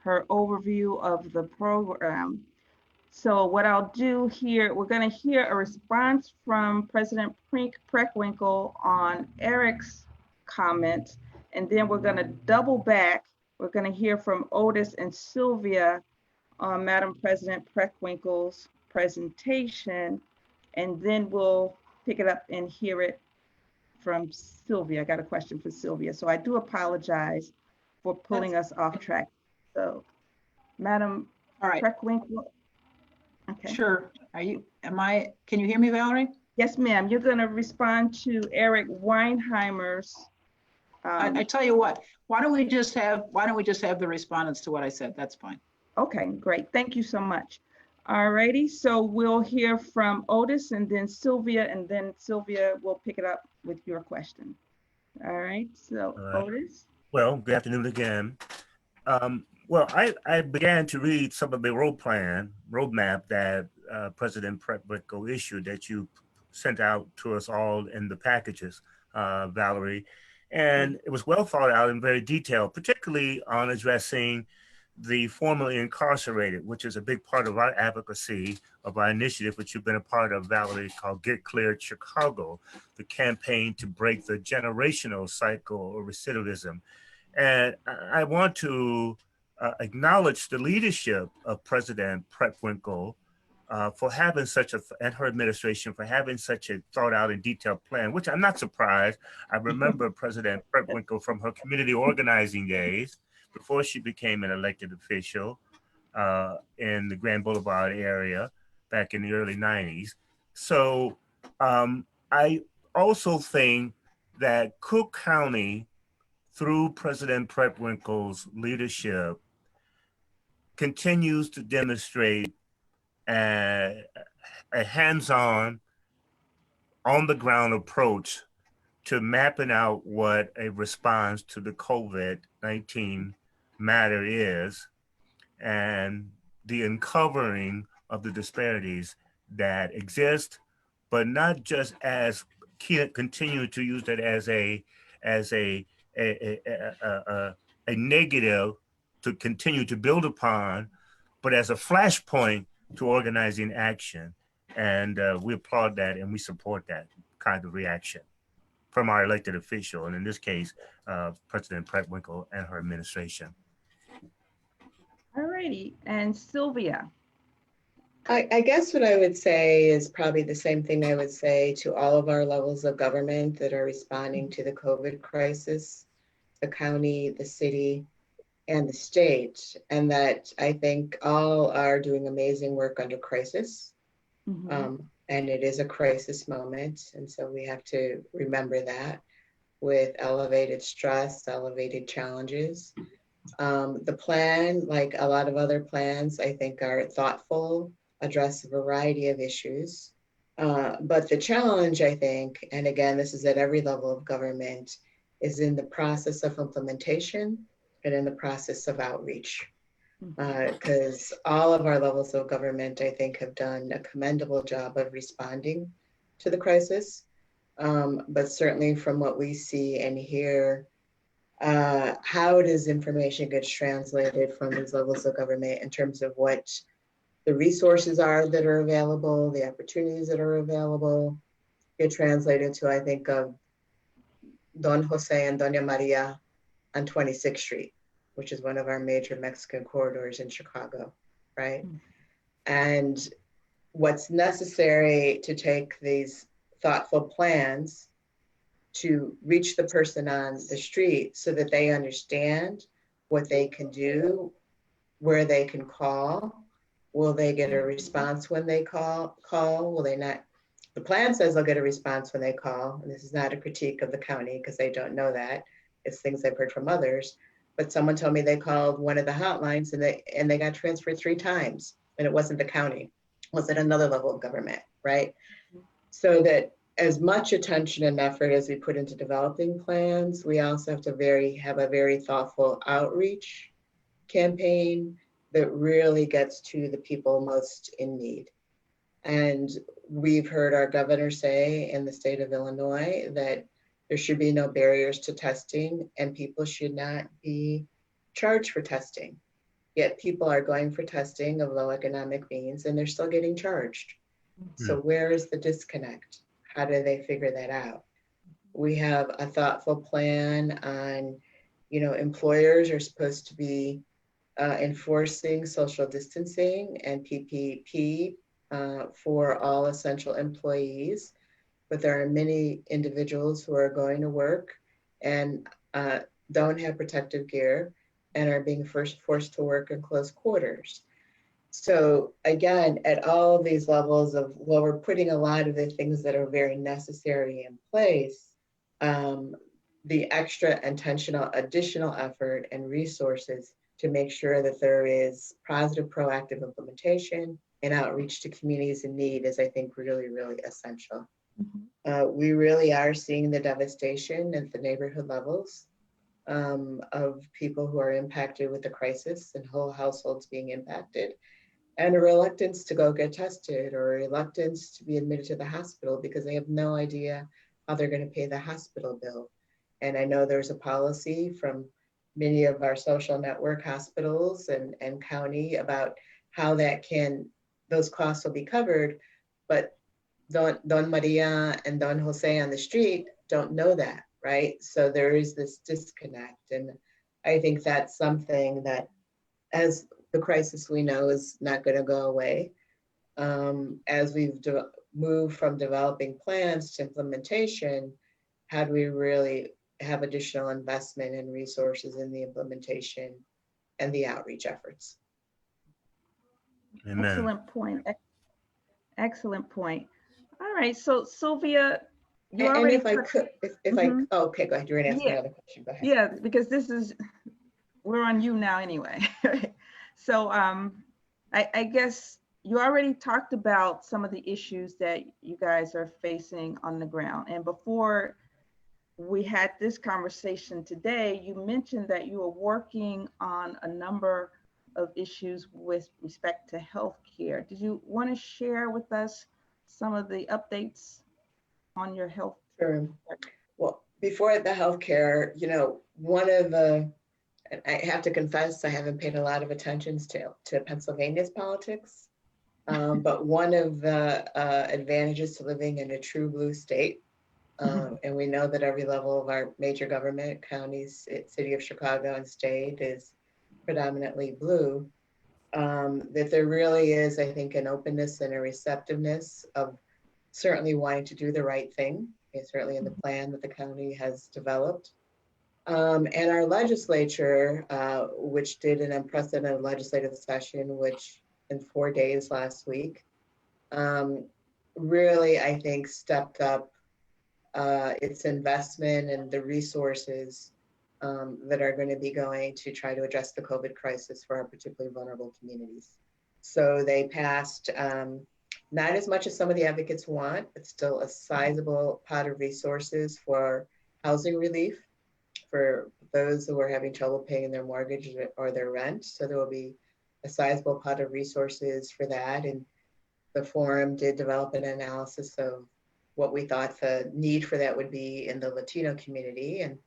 overview of the program. So what I'll do here, we're going to hear a response from President Preckwinkle on Eric's comment, and then we're going to double back. We're going to hear from Otis and Sylvia on Madam President Preckwinkle's presentation, and then we'll pick it up and hear it from Sylvia. I got a question for Sylvia, so I do apologize for pulling us off track. So, Madam Preckwinkle. Okay. Sure. Can you hear me, Valerie? Yes, ma'am. You're going to respond to Eric Weinheimer's. I tell you what, why don't we just have the respondents to what I said? That's fine. Okay, great. Thank you so much. All righty. So we'll hear from Otis and then Sylvia will pick it up with your question. All right. So Otis. Well, good afternoon again. Well, I began to read some of the roadmap that President Preckwinkle issued that you sent out to us all in the packages, Valerie. And it was well thought out and very detailed, particularly on addressing the formerly incarcerated, which is a big part of our advocacy of our initiative, which you've been a part of, Valerie, called Get Cleared Chicago, the campaign to break the generational cycle of recidivism. And I want to acknowledge the leadership of President Preckwinkle for having and her administration for having such a thought out and detailed plan, which I'm not surprised. I remember President Preckwinkle from her community organizing days before she became an elected official in the Grand Boulevard area back in the early 90s. So I also think that Cook County, through President Preckwinkle's leadership, continues to demonstrate a hands-on, on-the-ground approach to mapping out what a response to the COVID-19 matter is and the uncovering of the disparities that exist, but not just as continue to use that as a negative to continue to build upon, but as a flashpoint to organizing action. And we applaud that and we support that kind of reaction from our elected official, and in this case, President Preckwinkle and her administration. All righty, and Sylvia. I guess what I would say is probably the same thing I would say to all of our levels of government that are responding to the COVID crisis, the county, the city, and the state, and that I think all are doing amazing work under crisis. And it is a crisis moment. And so we have to remember that with elevated stress, elevated challenges. The plan, like a lot of other plans, I think are thoughtful, address a variety of issues. But the challenge, I think, and again, this is at every level of government, is in the process of implementation and in the process of outreach. Because all of our levels of government, I think, have done a commendable job of responding to the crisis. But certainly from what we see and hear, how does information get translated from these levels of government in terms of what the resources are that are available, the opportunities that are available, get translated to, I think, of Don Jose and Doña Maria on 26th Street, which is one of our major Mexican corridors in Chicago, right? And what's necessary to take these thoughtful plans to reach the person on the street so that they understand what they can do, where they can call. Will they get a response when they call? Will they not? The plan says they'll get a response when they call. And this is not a critique of the county because they don't know that. It's things I've heard from others. But someone told me they called one of the hotlines and they got transferred 3 times, and it wasn't the county, it was at another level of government, right? So that as much attention and effort as we put into developing plans, we also have to have a very thoughtful outreach campaign that really gets to the people most in need. And we've heard our governor say in the state of Illinois that there should be no barriers to testing and people should not be charged for testing. Yet people are going for testing of low economic means and they're still getting charged. So where is the disconnect? How do they figure that out? We have a thoughtful plan on, employers are supposed to be enforcing social distancing and PPP for all essential employees. But there are many individuals who are going to work and don't have protective gear and are being forced to work in close quarters. So again, at all of these levels of, we're putting a lot of the things that are very necessary in place, the extra intentional additional effort and resources to make sure that there is positive proactive implementation and outreach to communities in need is, I think, really, really essential. We really are seeing the devastation at the neighborhood levels of people who are impacted with the crisis and whole households being impacted, and a reluctance to go get tested or a reluctance to be admitted to the hospital because they have no idea how they're going to pay the hospital bill. And I know there's a policy from many of our social network hospitals and county about how those costs will be covered, but Don Maria and Don Jose on the street don't know that, right? So there is this disconnect. And I think that's something that as the crisis we know is not going to go away. As we've moved from developing plans to implementation, how do we really have additional investment and resources in the implementation and the outreach efforts? Amen. Excellent point. Excellent point. All right, so Sylvia, you And already if I could, if Mhm. oh, okay, go ahead. You're gonna ask me Yeah. another question. Go ahead. Yeah, because we're on you now anyway. So I guess you already talked about some of the issues that you guys are facing on the ground. And before we had this conversation today, you mentioned that you are working on a number of issues with respect to healthcare. Did you want to share with us some of the updates on your health? Sure. Well, before the healthcare, one of the, and I have to confess, I haven't paid a lot of attention to Pennsylvania's politics. But one of the advantages to living in a true blue state, and we know that every level of our major government, counties, city of Chicago and state is predominantly blue, that there really is, I think, an openness and a receptiveness of certainly wanting to do the right thing, and certainly in the plan that the county has developed. And our legislature, which did an unprecedented legislative session, which in 4 days last week, really, I think, stepped up its investment and the resources that are going to be going to try to address the COVID crisis for our particularly vulnerable communities. So they passed not as much as some of the advocates want, but still a sizable pot of resources for housing relief for those who are having trouble paying their mortgage or their rent. So there will be a sizable pot of resources for that. And the forum did develop an analysis of what we thought the need for that would be in the Latino community. And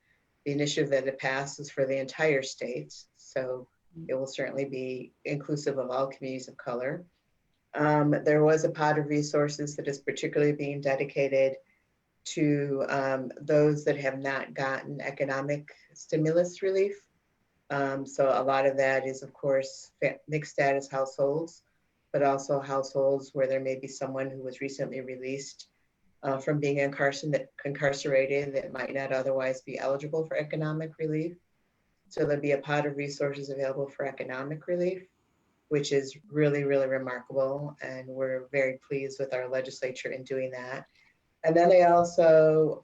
the initiative that it passed is for the entire state. So it will certainly be inclusive of all communities of color. There was a pot of resources that is particularly being dedicated to those that have not gotten economic stimulus relief. So a lot of that is, of course, mixed status households, but also households where there may be someone who was recently released from being incarcerated that might not otherwise be eligible for economic relief. So there'll be a pot of resources available for economic relief, which is really, really remarkable. And we're very pleased with our legislature in doing that. And then they also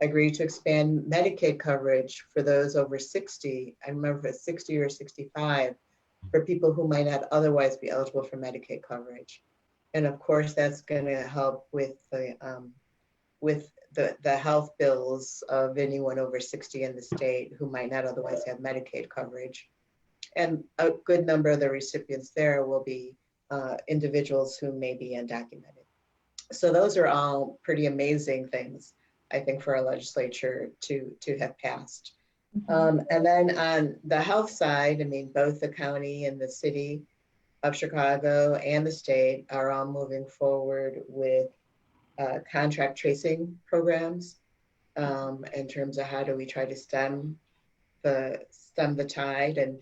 agreed to expand Medicaid coverage for those over 60. I remember if it's 60 or 65 for people who might not otherwise be eligible for Medicaid coverage. And of course, that's going to help with the health bills of anyone over 60 in the state who might not otherwise have Medicaid coverage. And a good number of the recipients there will be individuals who may be undocumented. So those are all pretty amazing things, I think, for our legislature to have passed. And then on the health side, I mean, both the county and the city of Chicago and the state are all moving forward with contract tracing programs in terms of how do we try to stem the tide. And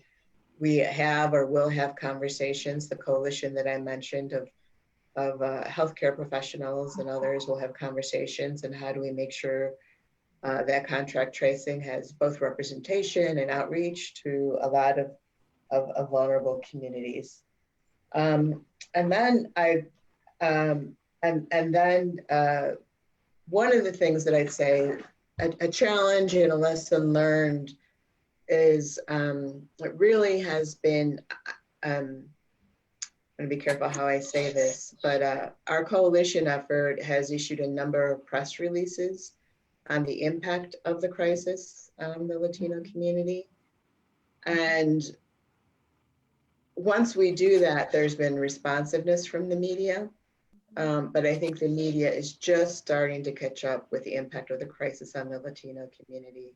we have or will have conversations, the coalition that I mentioned of healthcare professionals and others will have conversations, and how do we make sure that contract tracing has both representation and outreach to a lot of vulnerable communities. And then one of the things that I'd say a challenge and a lesson learned is it really has been. I'm going to be careful how I say this, but our coalition effort has issued a number of press releases on the impact of the crisis on the Latino community. And once we do that, there's been responsiveness from the media. But I think the media is just starting to catch up with the impact of the crisis on the Latino community.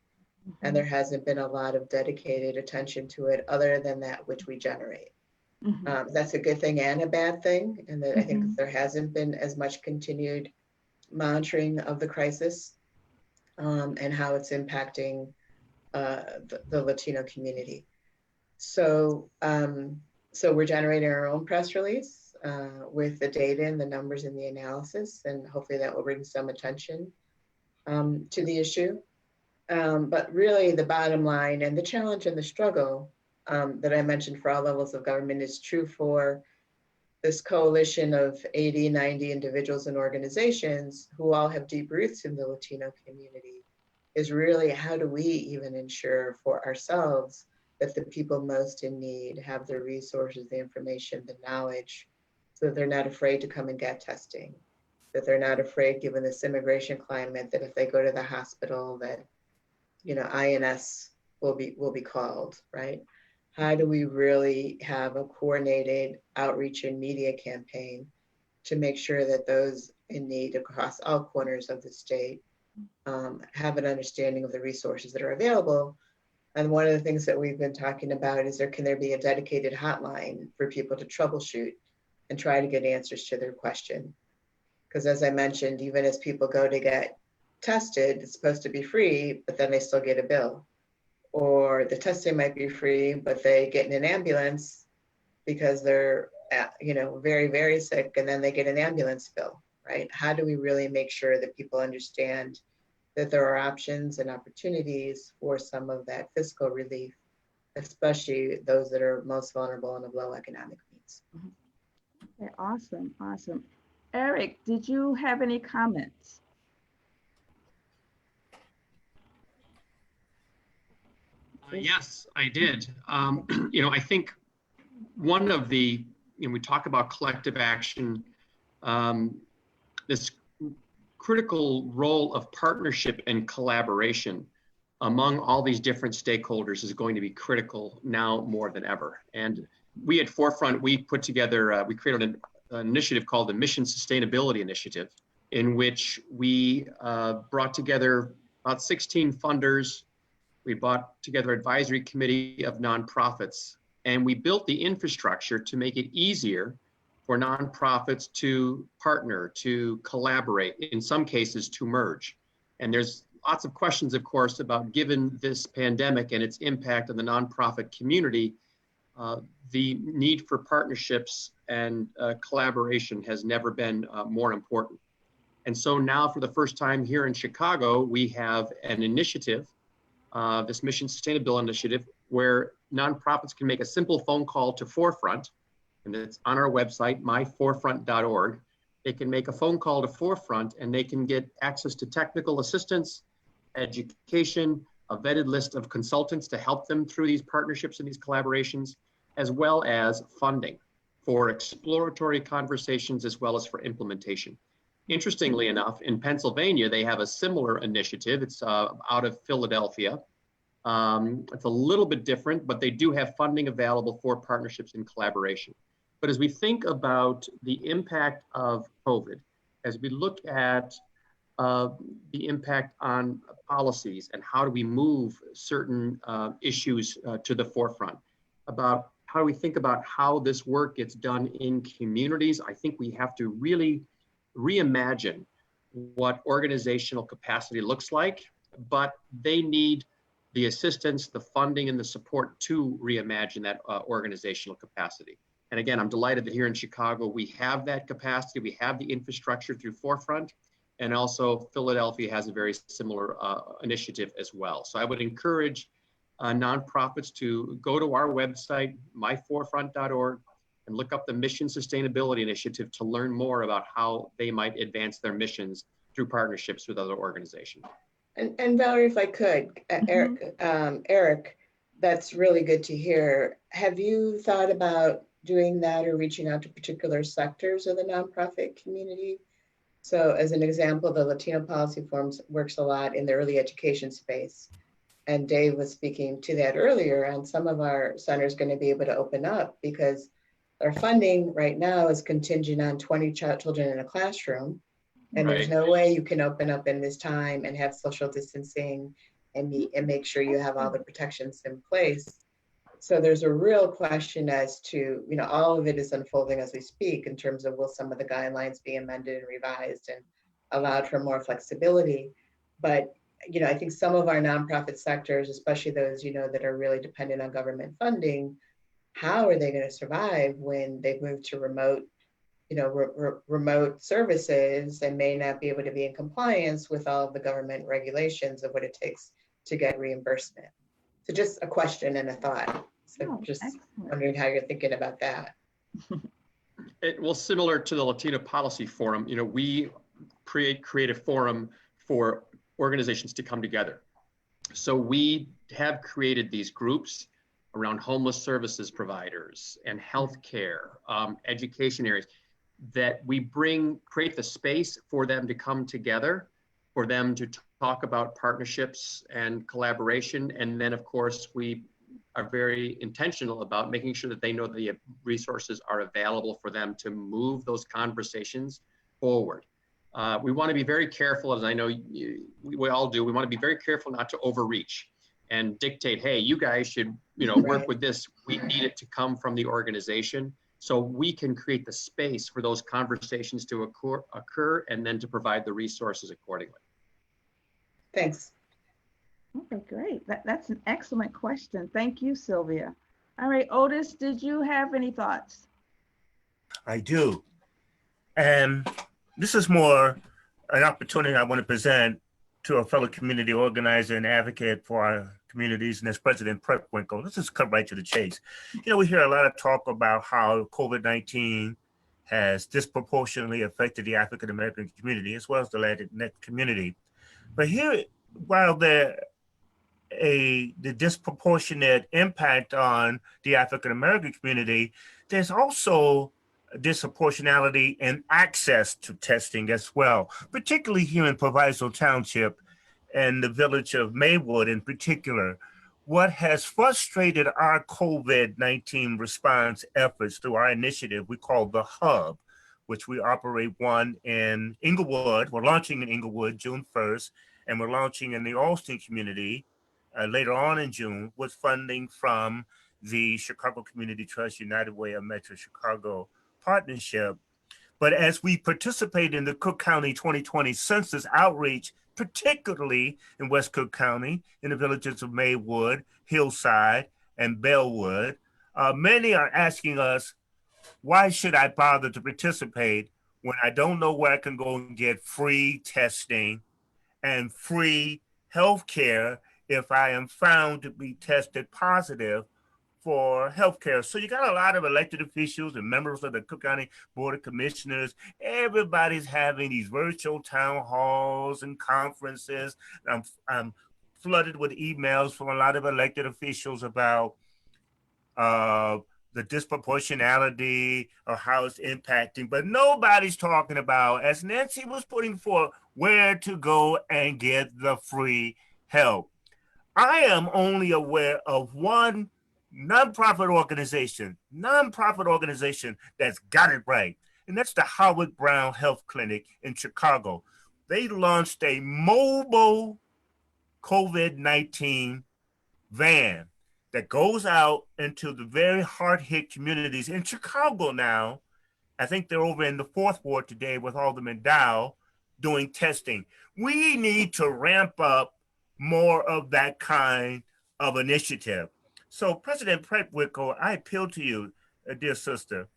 And there hasn't been a lot of dedicated attention to it other than that which we generate. That's a good thing and a bad thing. And that I think there hasn't been as much continued monitoring of the crisis and how it's impacting the Latino community. So we're generating our own press release with the data and the numbers and the analysis, and hopefully that will bring some attention to the issue. But really the bottom line and the challenge and the struggle that I mentioned for all levels of government is true for this coalition of 80, 90 individuals and organizations who all have deep roots in the Latino community, is really how do we even ensure for ourselves that the people most in need have the resources, the information, the knowledge, so that they're not afraid to come and get testing, that they're not afraid, given this immigration climate, that if they go to the hospital that, you know, INS will be called, right? How do we really have a coordinated outreach and media campaign to make sure that those in need across all corners of the state have an understanding of the resources that are available? And one of the things that we've been talking about is can there be a dedicated hotline for people to troubleshoot and try to get answers to their question? Because as I mentioned, even as people go to get tested, it's supposed to be free, but then they still get a bill. Or the testing might be free, but they get in an ambulance because they're, you know, very, very sick, and then they get an ambulance bill, right? How do we really make sure that people understand that there are options and opportunities for some of that fiscal relief, especially those that are most vulnerable and of low economic means? Okay, awesome, awesome. Eric, did you have any comments? Yes, I did. You know, I think one of the, you know, we talk about collective action, this critical role of partnership and collaboration among all these different stakeholders is going to be critical now more than ever. And we at Forefront, we put together, we created an initiative called the Mission Sustainability Initiative, in which we brought together about 16 funders. We brought together an advisory committee of nonprofits, and we built the infrastructure to make it easier for nonprofits to partner, to collaborate, in some cases to merge. And there's lots of questions, of course, about, given this pandemic and its impact on the nonprofit community, the need for partnerships and collaboration has never been more important. And so now, for the first time here in Chicago, we have an initiative, this Mission Sustainability Initiative, where nonprofits can make a simple phone call to Forefront, and it's on our website, myforefront.org. They can make a phone call to Forefront, and they can get access to technical assistance, education, a vetted list of consultants to help them through these partnerships and these collaborations, as well as funding for exploratory conversations as well as for implementation. Interestingly enough, in Pennsylvania, they have a similar initiative. It's out of Philadelphia. It's a little bit different, but they do have funding available for partnerships and collaboration. But as we think about the impact of COVID, as we look at the impact on policies and how do we move certain issues to the forefront, about how do we think about how this work gets done in communities, I think we have to really reimagine what organizational capacity looks like, but they need the assistance, the funding, and the support to reimagine that organizational capacity. And again, I'm delighted that here in Chicago, we have that capacity, we have the infrastructure through Forefront, and also Philadelphia has a very similar initiative as well. So I would encourage nonprofits to go to our website, myforefront.org, and look up the Mission Sustainability Initiative to learn more about how they might advance their missions through partnerships with other organizations. And Valerie, if I could, Eric, that's really good to hear. Have you thought about doing that or reaching out to particular sectors of the nonprofit community? So as an example, the Latino Policy Forum works a lot in the early education space. And Dave was speaking to that earlier, and some of our centers are going to be able to open up because our funding right now is contingent on 20 children in a classroom. And there's no way you can open up in this time and have social distancing and make sure you have all the protections in place. So there's a real question as to, you know, all of it is unfolding as we speak in terms of will some of the guidelines be amended and revised and allowed for more flexibility. But I think some of our nonprofit sectors, especially those, that are really dependent on government funding, how are they going to survive when they've moved to remote, remote services and may not be able to be in compliance with all of the government regulations of what it takes to get reimbursement? So just a question and a thought. So just wondering how you're thinking about that. Well, similar to the Latino Policy Forum, we create a forum for organizations to come together. So we have created these groups around homeless services providers and healthcare, education areas, that we create the space for them to come together, for them to talk about partnerships and collaboration. And then, of course, we are very intentional about making sure that they know the resources are available for them to move those conversations forward. We want to be very careful, as I know we all do, we want to be very careful not to overreach and dictate, hey, you guys should work with this. We need it to come from the organization, so we can create the space for those conversations to occur and then to provide the resources accordingly. Thanks. Okay, great. That's an excellent question. Thank you, Sylvia. All right, Otis, did you have any thoughts? I do. And this is more an opportunity I want to present to a fellow community organizer and advocate for our communities, and that's President Preckwinkle. Let's just cut right to the chase. We hear a lot of talk about how COVID-19 has disproportionately affected the African American community as well as the Latinx community. But here, while the disproportionate impact on the African American community, there's also disproportionality in access to testing as well, particularly here in Proviso Township and the village of Maywood in particular. What has frustrated our COVID-19 response efforts through our initiative we call the Hub, which we operate one in Inglewood. We're launching in Inglewood June 1st, and we're launching in the Austin community later on in June with funding from the Chicago Community Trust United Way of Metro Chicago partnership. But as we participate in the Cook County 2020 census outreach, particularly in West Cook County, in the villages of Maywood, Hillside, and Bellwood, many are asking us, why should I bother to participate when I don't know where I can go and get free testing and free health care if I am found to be tested positive for healthcare? So you got a lot of elected officials and members of the Cook County Board of Commissioners. Everybody's having these virtual town halls and conferences. I'm flooded with emails from a lot of elected officials about the disproportionality of how it's impacting, but nobody's talking about, as Nancy was putting forth, where to go and get the free help. I am only aware of one nonprofit organization that's got it right, and that's the Howard Brown Health Clinic in Chicago. They launched a mobile COVID-19 van that goes out into the very hard-hit communities in Chicago now. I think they're over in the 4th Ward today with Alderman Dow doing testing. We need to ramp up more of that kind of initiative. So President Preckwinkle, I appeal to you, dear sister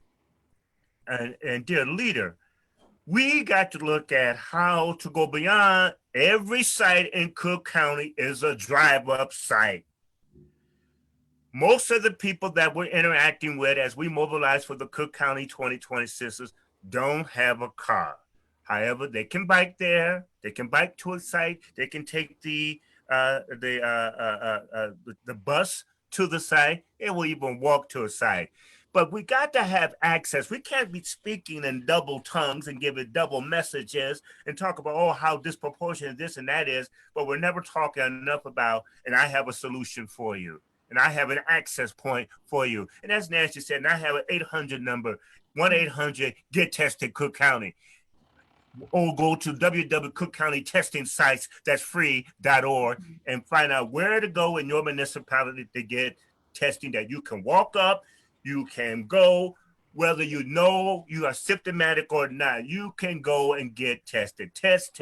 and dear leader, we got to look at how to go beyond every site in Cook County is a drive-up site. Most of the people that we're interacting with as we mobilize for the Cook County 2020 census don't have a car. However, they can bike there, they can bike to a site, they can take the bus to the site, and will even walk to a site. But we got to have access. We can't be speaking in double tongues and giving double messages and talk about, oh, how disproportionate this and that is, but we're never talking enough about, and I have a solution for you. And I have an access point for you. And as Nancy said, and I have an 800 number, 1-800-GET-TESTED Cook County. Or go to www.cookcountytestingsites, that's free.org, and find out where to go in your municipality to get testing that you can walk up, you can go, whether you know you are symptomatic or not, you can go and get tested. Test.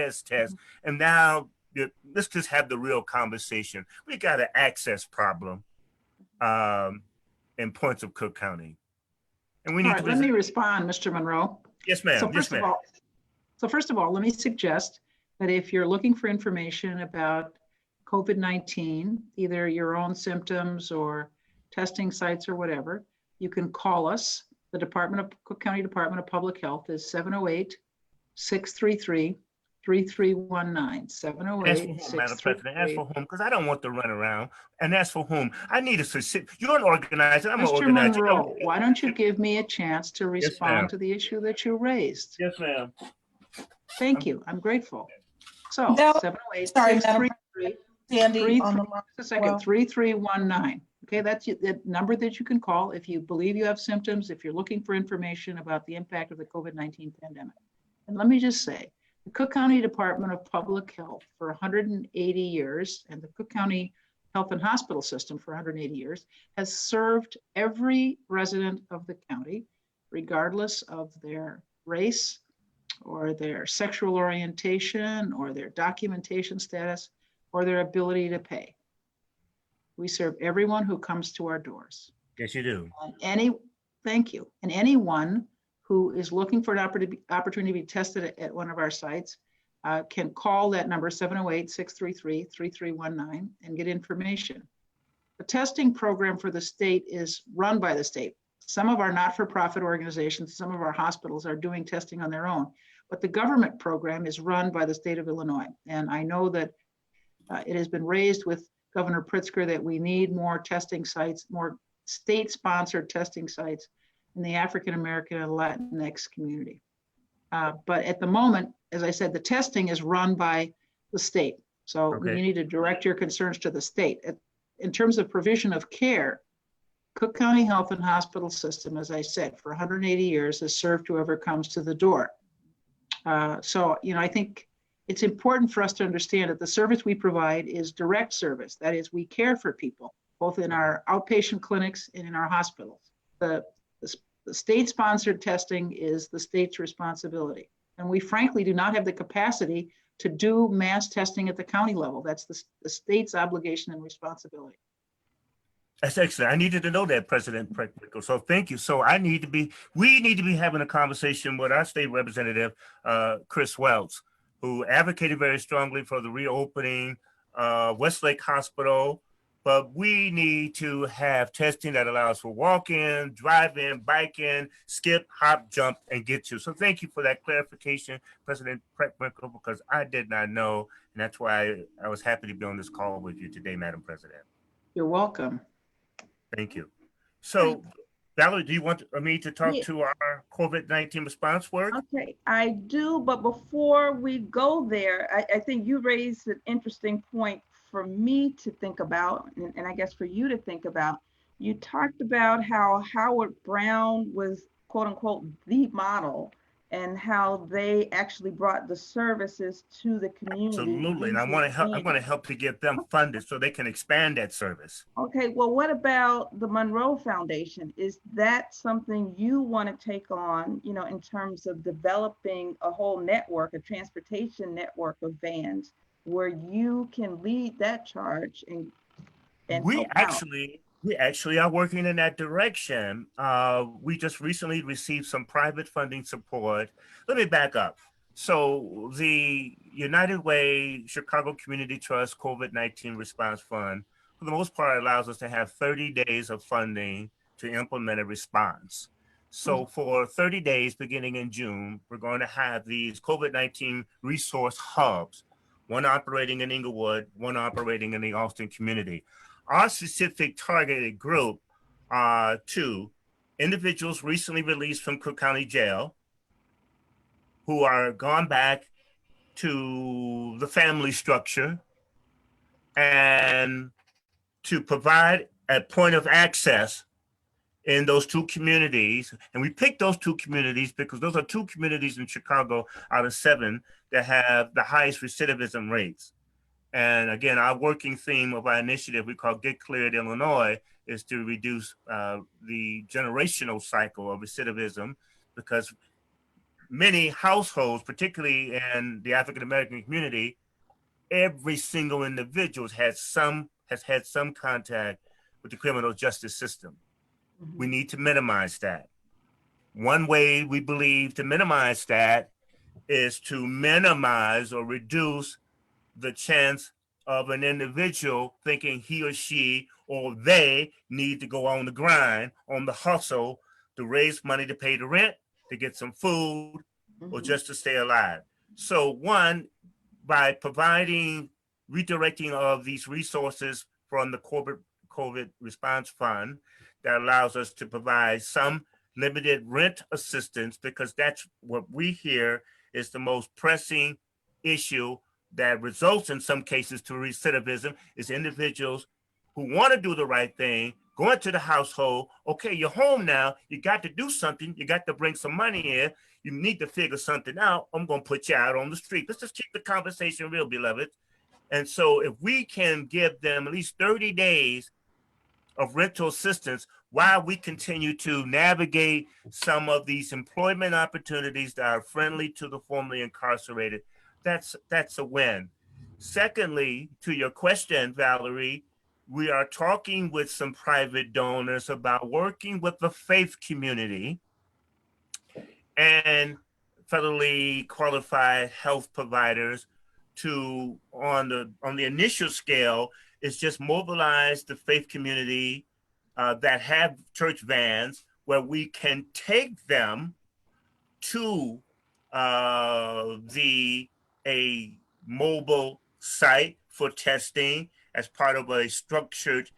And now let's just have the real conversation. We got an access problem in points of Cook County. And we All need right, to let me respond, Mr. Monroe. Yes, ma'am. So Yes, first of ma'am. all, let me suggest that if you're looking for information about COVID-19, either your own symptoms or testing sites or whatever, you can call us. The Cook County Department of Public Health is 708-633-3319. 708 Ask for whom, Madam President? Ask for whom? Because I don't want to run around. And ask for whom? I need a specific. You're an organizer. I'm an Mr. organizer. Monroe, why don't you give me a chance to ma'am. respond to the issue that you raised? Yes, ma'am. Thank you. I'm grateful. So No, 708 sorry, Madam 633 Sandy on the line. just a second, 3319. Okay, that's the number that you can call if you believe you have symptoms, if you're looking for information about the impact of the COVID-19 pandemic. And let me just say, the Cook County Department of Public Health for 180 years, and the Cook County Health and Hospital System for 180 years, has served every resident of the county, regardless of their race or their sexual orientation or their documentation status or their ability to pay. We serve everyone who comes to our doors. Yes, you do. Thank you. And anyone who is looking for an opportunity to be tested at one of our sites can call that number 708-633-3319 and get information. The testing program for the state is run by the state. Some of our not-for-profit organizations, some of our hospitals are doing testing on their own, but the government program is run by the state of Illinois. And I know that it has been raised with Governor Pritzker that we need more testing sites, more state-sponsored testing sites in the African American and Latinx community. But at the moment, as I said, the testing is run by the state. So Okay. you need to direct your concerns to the state. In terms of provision of care, Cook County Health and Hospital System, as I said, for 180 years has served whoever comes to the door. So, I think it's important for us to understand that the service we provide is direct service. That is, we care for people, both in our outpatient clinics and in our hospitals. The state-sponsored testing is the state's responsibility. And we frankly do not have the capacity to do mass testing at the county level. That's the state's obligation and responsibility. That's excellent. I needed to know that, President Preckwinkle. So thank you. So we need to be having a conversation with our state representative, Chris Wells, who advocated very strongly for the reopening Westlake Hospital. But we need to have testing that allows for walk-in, drive-in, bike-in, skip, hop, jump, and get you. So thank you for that clarification, President Preckwinkle, because I did not know, and that's why I was happy to be on this call with you today, Madam President. You're welcome. Thank you. So, Valerie, do you want me to talk Yeah. to our COVID-19 response work? Okay, I do, but before we go there, I think you raised an interesting point for me to think about, and I guess for you to think about. You talked about how Howard Brown was, quote unquote, the model, and how they actually brought the services to the community. Absolutely, and I want to help. I'm going to help to get them funded so they can expand that service. Okay, well, what about the Monroe Foundation? Is that something you want to take on, in terms of developing a whole network, a transportation network of vans, where you can lead that charge and We help out? actually are working in that direction. We just recently received some private funding support. Let me back up. So the United Way Chicago Community Trust COVID-19 Response Fund, for the most part, allows us to have 30 days of funding to implement a response. So for 30 days, beginning in June, we're going to have these COVID-19 resource hubs, one operating in Inglewood, one operating in the Austin community. Our specific targeted group are two individuals recently released from Cook County Jail who are gone back to the family structure and to provide a point of access in those two communities. And we picked those two communities because those are two communities in Chicago out of 7 that have the highest recidivism rates. And again, our working theme of our initiative we call Get Cleared Illinois is to reduce the generational cycle of recidivism, because many households, particularly in the African American community, every single individual has had some contact with the criminal justice system. We need to minimize that. One way we believe to minimize that is to minimize or reduce the chance of an individual thinking he or she or they need to go on the grind, on the hustle to raise money to pay the rent, to get some food, or just to stay alive. So one, by providing redirecting of these resources from the corporate COVID response fund that allows us to provide some limited rent assistance, because that's what we hear is the most pressing issue that results in some cases to recidivism, is individuals who want to do the right thing, go into the household. Okay, you're home now. You got to do something. You got to bring some money in. You need to figure something out. I'm going to put you out on the street. Let's just keep the conversation real, beloved. And so if we can give them at least 30 days of rental assistance while we continue to navigate some of these employment opportunities that are friendly to the formerly incarcerated, that's a win. Secondly, to your question, Valerie, we are talking with some private donors about working with the faith community and federally qualified health providers to, on the initial scale, is just mobilize the faith community that have church vans where we can take them to a mobile site for testing as part of a structured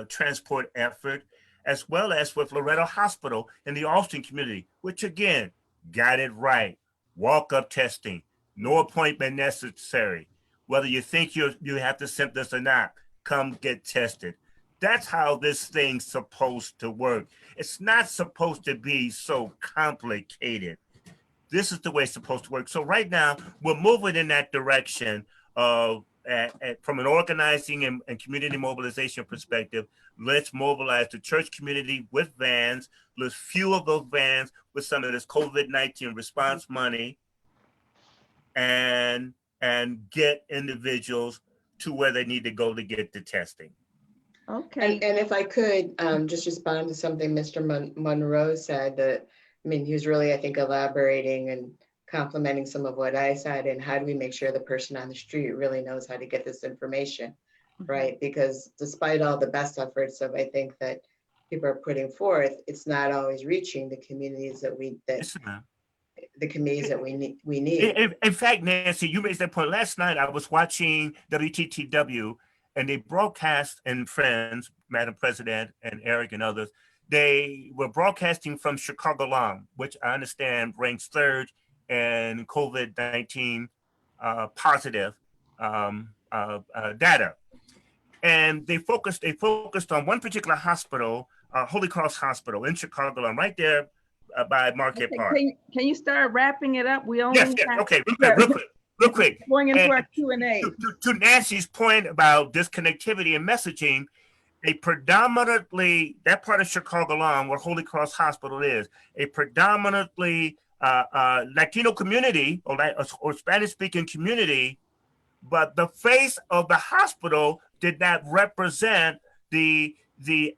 transport effort, as well as with Loretto Hospital in the Austin community, which again, got it right. Walk-up testing, no appointment necessary. Whether you think you have the symptoms or not, come get tested. That's how this thing's supposed to work. It's not supposed to be so complicated. This is the way it's supposed to work. So right now, we're moving in that direction of, from an organizing and community mobilization perspective. Let's mobilize the church community with vans. Let's fuel those vans with some of this COVID-19 response money and get individuals to where they need to go to get the testing. Okay. And if I could just respond to something Mr. Monroe said, that, I mean, he was really, I think, elaborating and complimenting some of what I said, and how do we make sure the person on the street really knows how to get this information, right? Because despite all the best efforts of, I think, that people are putting forth, it's not always reaching the communities that we need. In fact, Nancy, you raised that point. Last night, I was watching WTTW, and they broadcast, and Friends, Madam President, and Eric and others, they were broadcasting from Chicago Long, which I understand ranks third in COVID-19 positive data. And they focused on one particular hospital, Holy Cross Hospital in Chicago Long, right there by Marquette Park. Can you start wrapping it up? We only yes. Okay, real quick. Going into our Q&A. To Nancy's point about disconnectivity and messaging, that part of Chicago Long, where Holy Cross Hospital is, a predominantly Latino community or Spanish-speaking community, but the face of the hospital did not represent the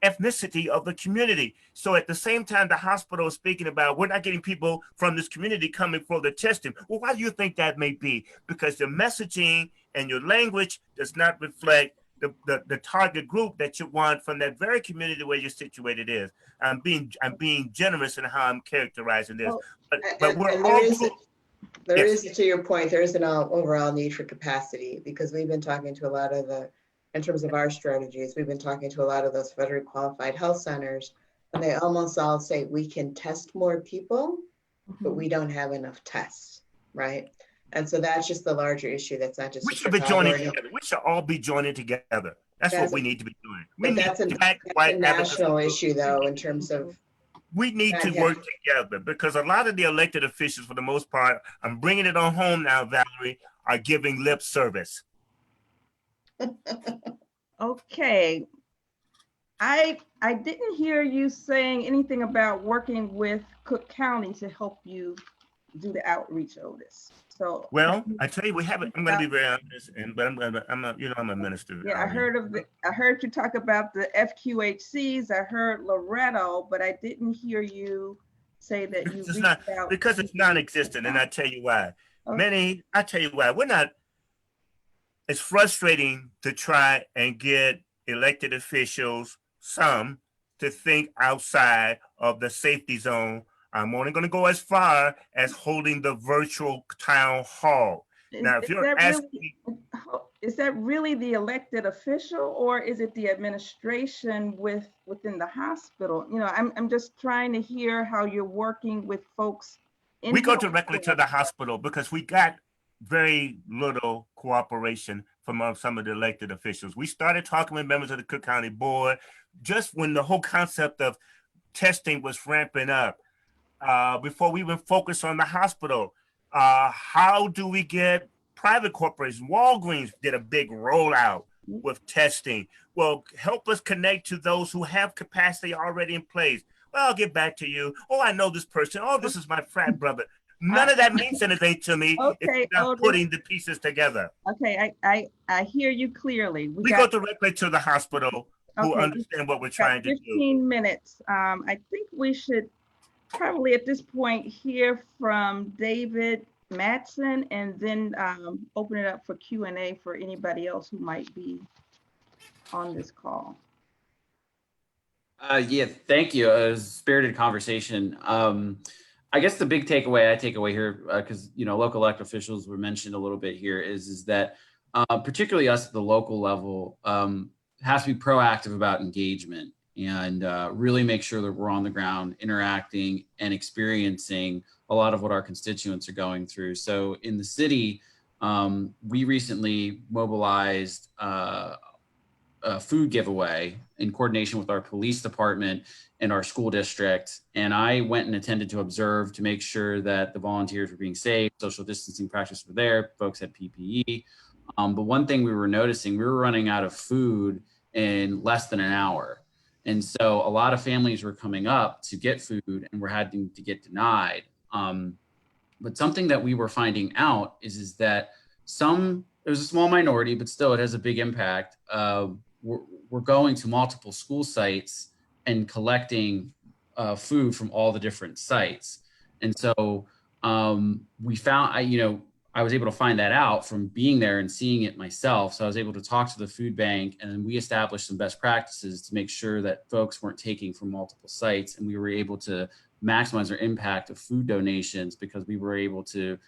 ethnicity of the community. So at the same time, the hospital is speaking about, we're not getting people from this community coming for the testing. Well, why do you think that may be? Because your messaging and your language does not reflect the target group that you want from that very community where you're situated is. I'm being generous in how I'm characterizing this. But we're all there is, to your point, there is an overall need for capacity, because we've been talking to a lot of in terms of our strategies, we've been talking to a lot of those federally qualified health centers, and they almost all say we can test more people, but we don't have enough tests, right? And so that's just the larger issue. That's not just we should be joining together. We should all be joining together. That's what we need to be doing. That's a national issue, though, in terms of. We need to work together, because a lot of the elected officials, for the most part, I'm bringing it on home now, Valerie, are giving lip service. Okay. I didn't hear you saying anything about working with Cook County to help you do the outreach, Otis. So. Well, I tell you, we haven't. I'm going to be very honest, but I'm a minister. Yeah, I heard you talk about the FQHCs. I heard Loretto, but I didn't hear you say that you reached out. Because it's non-existent, and I tell you why. Okay. I tell you why. We're not. It's frustrating to try and get elected officials, some, to think outside of the safety zone. I'm only going to go as far as holding the virtual town hall. Now, if you're asking, is that really the elected official, or is it the administration within the hospital? You know, I'm just trying to hear how you're working with folks. We go directly to the hospital because we got very little cooperation from some of the elected officials. We started talking with members of the Cook County Board just when the whole concept of testing was ramping up. Before we even focus on the hospital, how do we get private corporations? Walgreens did a big rollout with testing. Well, help us connect to those who have capacity already in place. Well, I'll get back to you. Oh, I know this person. Oh, this is my frat brother. None of that means anything to me if you're not putting the pieces together. Okay, I hear you clearly. We go directly to the hospital who understand what we're trying to do. 15 minutes. I think we should probably at this point hear from David Mattison and then open it up for Q&A for anybody else who might be on this call. Yeah, thank you. It was a spirited conversation. I guess the big takeaway I take away here, because local elected officials were mentioned a little bit here, is that particularly us at the local level has to be proactive about engagement and really make sure that we're on the ground interacting and experiencing a lot of what our constituents are going through. So in the city, we recently mobilized a food giveaway in coordination with our police department and our school district. And I went and attended to observe to make sure that the volunteers were being safe, social distancing practices were there, folks had PPE. But one thing we were noticing, we were running out of food in less than an hour. And so a lot of families were coming up to get food and were having to get denied. But something that we were finding out is that there's a small minority, but still it has a big impact. We're going to multiple school sites and collecting food from all the different sites. And so we found, I was able to find that out from being there and seeing it myself. So I was able to talk to the food bank, and then we established some best practices to make sure that folks weren't taking from multiple sites. And we were able to maximize our impact of food donations because we were able to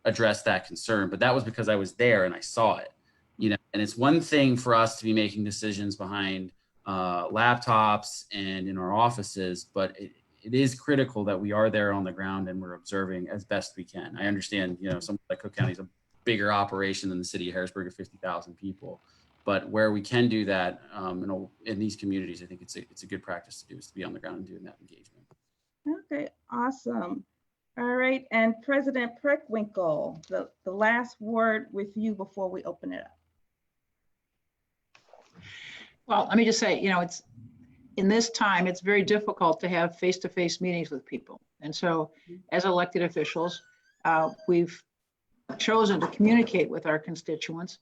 address that concern. But that was because I was there and I saw it, and it's one thing for us to be making decisions behind laptops and in our offices, but it is critical that we are there on the ground and we're observing as best we can. I understand, something like Cook County is a bigger operation than the city of Harrisburg of 50,000 people, but where we can do that in these communities, I think it's a good practice to do, is to be on the ground and doing that engagement. Okay, awesome. All right, and President Preckwinkle, the last word with you before we open it up. Well, let me just say, it's in this time, it's very difficult to have face-to-face meetings with people. And so as elected officials, we've chosen to communicate with our constituents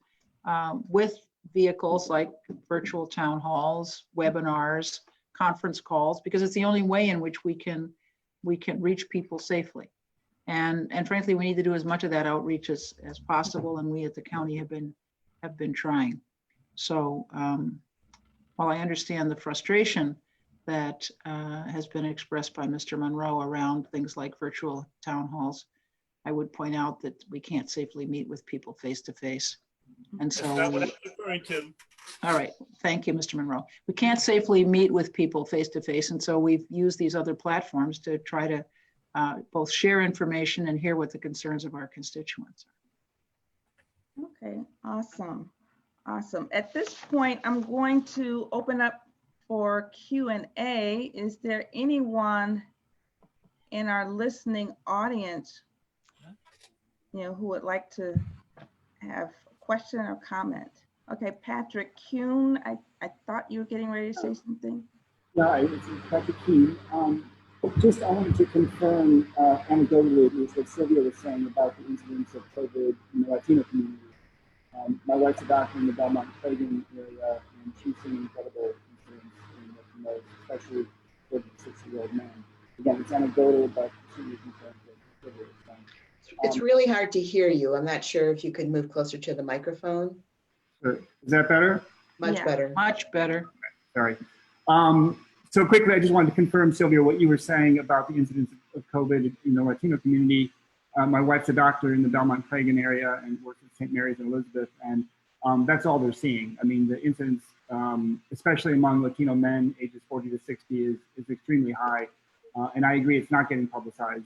with vehicles like virtual town halls, webinars, conference calls, because it's the only way in which we can reach people safely. And frankly, we need to do as much of that outreach as possible. And we at the county have been trying. So while I understand the frustration that has been expressed by Mr. Monroe around things like virtual town halls, I would point out that we can't safely meet with people face to face. And so, that's not what I'm referring to. All right, thank you, Mr. Monroe. We can't safely meet with people face to face, and so we've used these other platforms to try to both share information and hear what the concerns of our constituents are. Okay, awesome. Awesome. At this point, I'm going to open up for Q&A. Is there anyone in our listening audience, who would like to have a question or comment? Okay, Patrick Kuhn, I thought you were getting ready to say something. Yeah, it's Patrick Kuhn. Just I wanted to confirm anecdotally at least what Sylvia was saying about the incidence of COVID in the Latino community. My wife's a doctor in the Belmont Covin area, and she's seen incredible incidents in Latinos, especially for the 60-year-old men. Again, it's anecdotal, but Sylvia confirmed that Sylvia was saying. It's really hard to hear you. I'm not sure if you could move closer to the microphone. Is that better? Much better. Much better. Sorry. So quickly, I just wanted to confirm, Sylvia, what you were saying about the incidence of COVID in the Latino community. My wife's a doctor in the Belmont Covin area and works at St. Mary's and Elizabeth, and that's all they're seeing. I mean, the incidence, especially among Latino men ages 40 to 60, is extremely high. And I agree, it's not getting publicized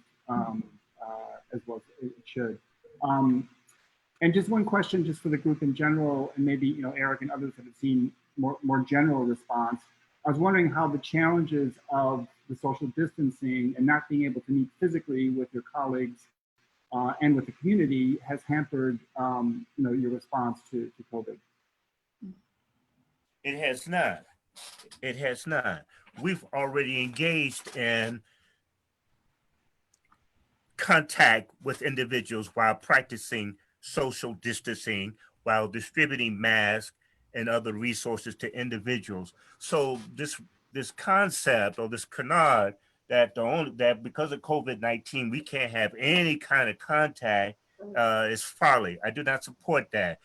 as well as it should. And just one question, just for the group in general, and maybe Eric and others that have seen more general response. I was wondering how the challenges of the social distancing and not being able to meet physically with your colleagues and with the community has hampered, your response to COVID. It has not. It has not. We've already engaged in contact with individuals while practicing social distancing, while distributing masks and other resources to individuals. So this concept or this canard that because of COVID-19 we can't have any kind of contact is folly. I do not support that.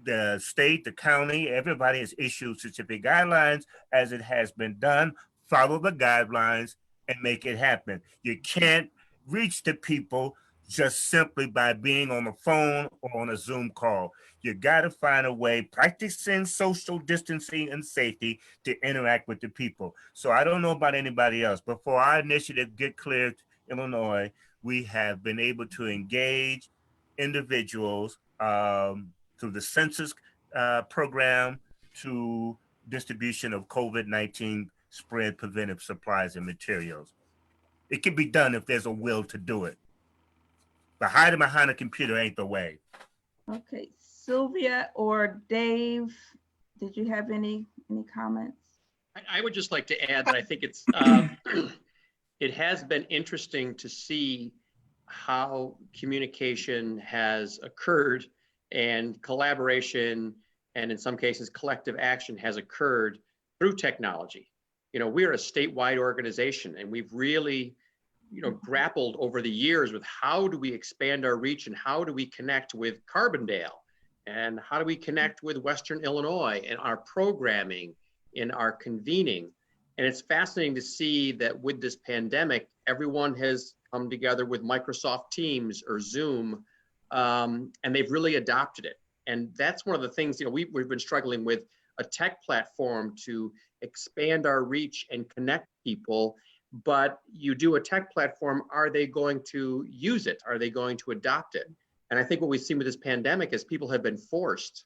The state, the county, everybody has issued specific guidelines as it has been done. Follow the guidelines and make it happen. You can't reach the people just simply by being on the phone or on a Zoom call. You got to find a way, practicing social distancing and safety, to interact with the people. So I don't know about anybody else, but for our initiative, Get Clear Illinois, we have been able to engage individuals through the census program to distribution of COVID-19 spread preventive supplies and materials. It can be done if there's a will to do it. But hiding behind a computer ain't the way. Okay, Sylvia or Dave, did you have any comments? I would just like to add that I think it's it has been interesting to see how communication has occurred and collaboration, and in some cases collective action has occurred through technology. We're a statewide organization, and we've really grappled over the years with how do we expand our reach and how do we connect with Carbondale and how do we connect with Western Illinois and our programming, in our convening. And it's fascinating to see that with this pandemic, everyone has come together with Microsoft Teams or Zoom, and they've really adopted it. And that's one of the things, we've been struggling with a tech platform to expand our reach and connect people. But you do a tech platform, are they going to use it? Are they going to adopt it? And I think what we've seen with this pandemic is people have been forced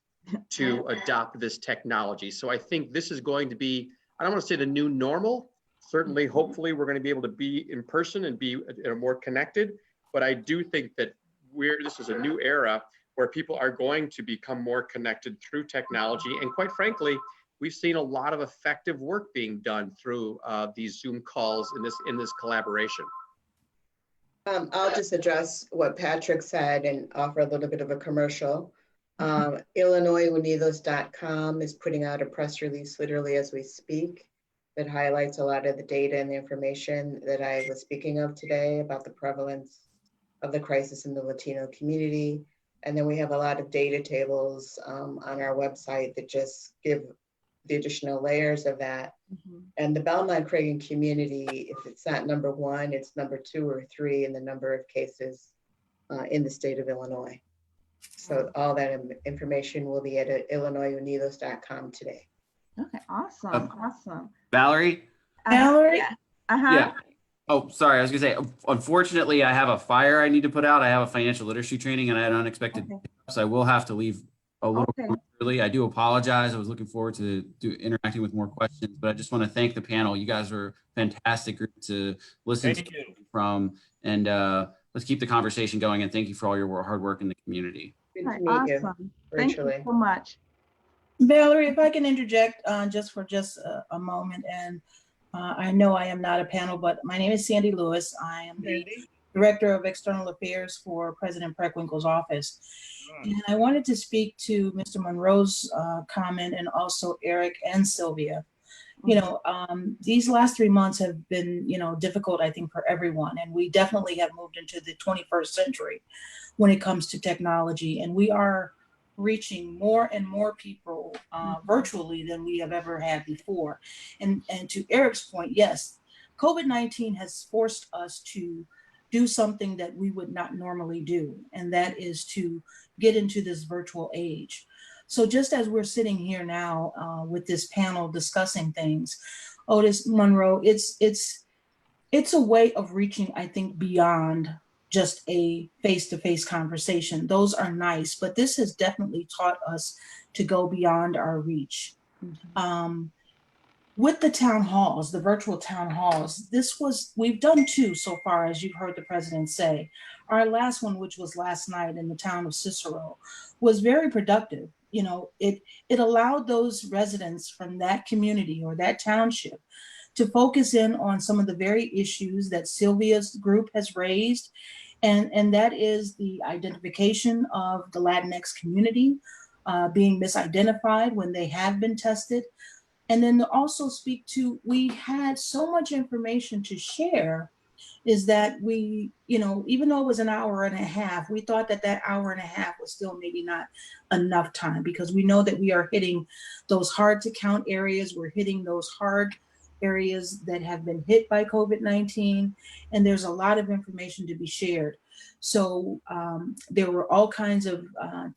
to adopt this technology. So I think this is going to be, I don't want to say the new normal. Certainly, hopefully, we're going to be able to be in person and be more connected. But I do think that this is a new era where people are going to become more connected through technology. And quite frankly, we've seen a lot of effective work being done through these Zoom calls in this collaboration. I'll just address what Patrick said and offer a little bit of a commercial. IllinoisUnidos.com is putting out a press release literally as we speak that highlights a lot of the data and the information that I was speaking of today about the prevalence of the crisis in the Latino community. And then we have a lot of data tables on our website that just give the additional layers of that. And the Belmont Covin community, if it's not number one, it's number 2 or 3 in the number of cases in the state of Illinois. So all that information will be at IllinoisUnidos.com today. Okay, awesome, awesome. Valerie? Valerie? Yeah. Oh, sorry. I was gonna say, unfortunately, I have a fire I need to put out. I have a financial literacy training and I had unexpected hiccups. I will have to leave a little early. I do apologize. I was looking forward to interacting with more questions, but I just want to thank the panel. You guys were a fantastic group to listen from, and let's keep the conversation going. And thank you for all your hard work in the community. Good to meet you Thank you so much. Valerie, if I can interject just for a moment, and I know I am not a panel, but my name is Sandy Lewis. I am the Director of External Affairs for President Preckwinkle's office. And I wanted to speak to Mr. Monroe's comment, and also Eric and Sylvia. You know, these last 3 months have been, difficult, I think, for everyone. And we definitely have moved into the 21st century when it comes to technology. And we are reaching more and more people virtually than we have ever had before. And to Eric's point, yes, COVID-19 has forced us to do something that we would not normally do, and that is to get into this virtual age. So just as we're sitting here now with this panel discussing things, Otis Monroe, it's a way of reaching, I think, beyond just a face-to-face conversation. Those are nice, but this has definitely taught us to go beyond our reach. With the town halls, the virtual town halls, we've done 2 so far, as you've heard the president say. Our last one, which was last night in the town of Cicero, was very productive. It allowed those residents from that community or that township to focus in on some of the very issues that Sylvia's group has raised. And that is the identification of the Latinx community being misidentified when they have been tested. And then to also speak to, we had so much information to share, is that we, even though it was an hour and a half, we thought that hour and a half was still maybe not enough time, because we know that we are hitting those hard to count areas. We're hitting those hard areas that have been hit by COVID-19, and there's a lot of information to be shared. So there were all kinds of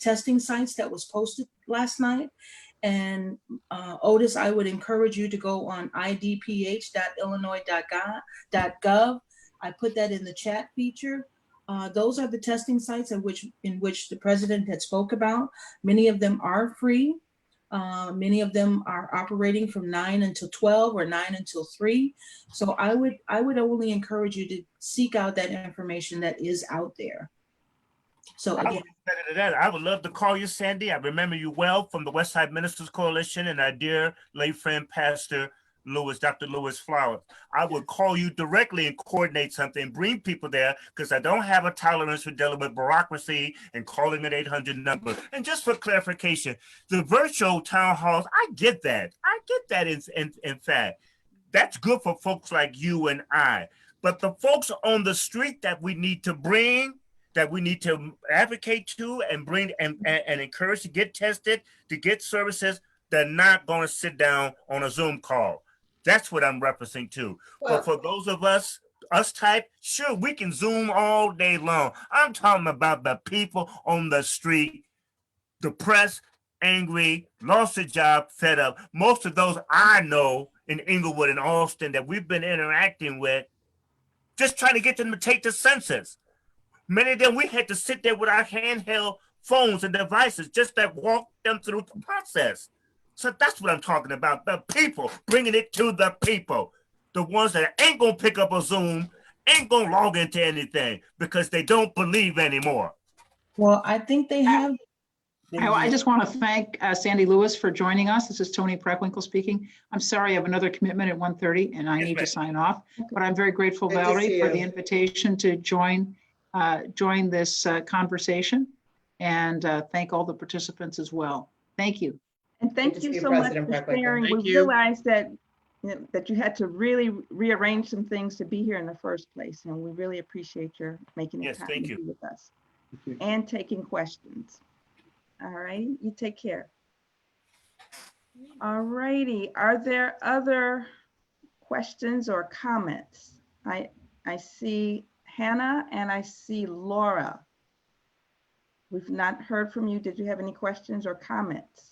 testing sites that was posted last night. And Otis, I would encourage you to go on idph.illinois.gov. I put that in the chat feature. Those are the testing sites in which the president had spoke about. Many of them are free. Many of them are operating from 9 until 12 or 9 until 3. So I would only encourage you to seek out that information that is out there. So again, I would love to call you, Sandy. I remember you well from the West Side Ministers Coalition and our dear late friend, Pastor Lewis, Dr. Lewis Flowers. I would call you directly and coordinate something, bring people there, because I don't have a tolerance for dealing with bureaucracy and calling an 800 number. And just for clarification, the virtual town halls, I get that. In fact, that's good for folks like you and I. But the folks on the street that we need to bring, that we need to advocate to and bring and encourage to get tested, to get services, they're not going to sit down on a Zoom call. That's what I'm referencing to. Well, but for those of us type, sure, we can Zoom all day long. I'm talking about the people on the street, depressed, angry, lost a job, fed up. Most of those I know in Inglewood and Austin that we've been interacting with, just trying to get them to take the census. Many of them, we had to sit there with our handheld phones and devices just to walk them through the process. So that's what I'm talking about. The people, bringing it to the people. The ones that ain't going to pick up a Zoom, ain't going to log into anything because they don't believe anymore. Well, I think they have. I just want to thank Sandy Lewis for joining us. This is Toni Preckwinkle speaking. I'm sorry, I have another commitment at 1:30 and I need to sign off. But I'm very grateful, Valerie, for the invitation to join this conversation, and thank all the participants as well. Thank you. And thank you so much for sharing. We realized that you had to really rearrange some things to be here in the first place, and we really appreciate your making the time to be with us and taking questions. All right, you take care. All righty, are there other questions or comments? I see Hannah and I see Laura. We've not heard from you. Did you have any questions or comments?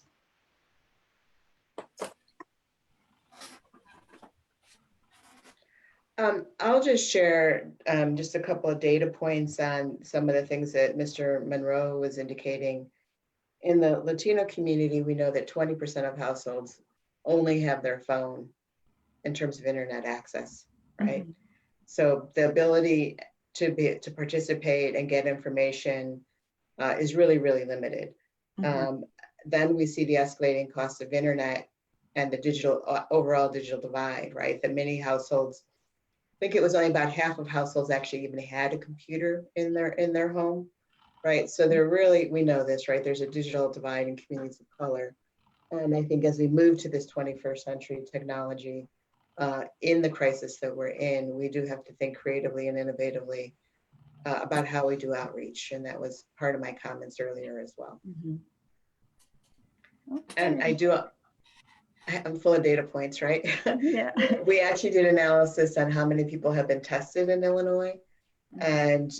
I'll just share just a couple of data points on some of the things that Mr. Monroe was indicating. In the Latino community, we know that 20% of households only have their phone in terms of internet access, right? Mm-hmm. So the ability to participate and get information is really, really limited. Mm-hmm. Then we see the escalating cost of internet and the digital overall digital divide, right? That many households, I think it was only about half of households actually even had a computer in their home, right? So they're really, we know this, right? There's a digital divide in communities of color. And I think as we move to this 21st century technology, in the crisis that we're in, we do have to think creatively and innovatively about how we do outreach. And that was part of my comments earlier as well. Mhm. And Okay. I'm full of data points, right? Yeah. We actually did analysis on how many people have been tested in Illinois. And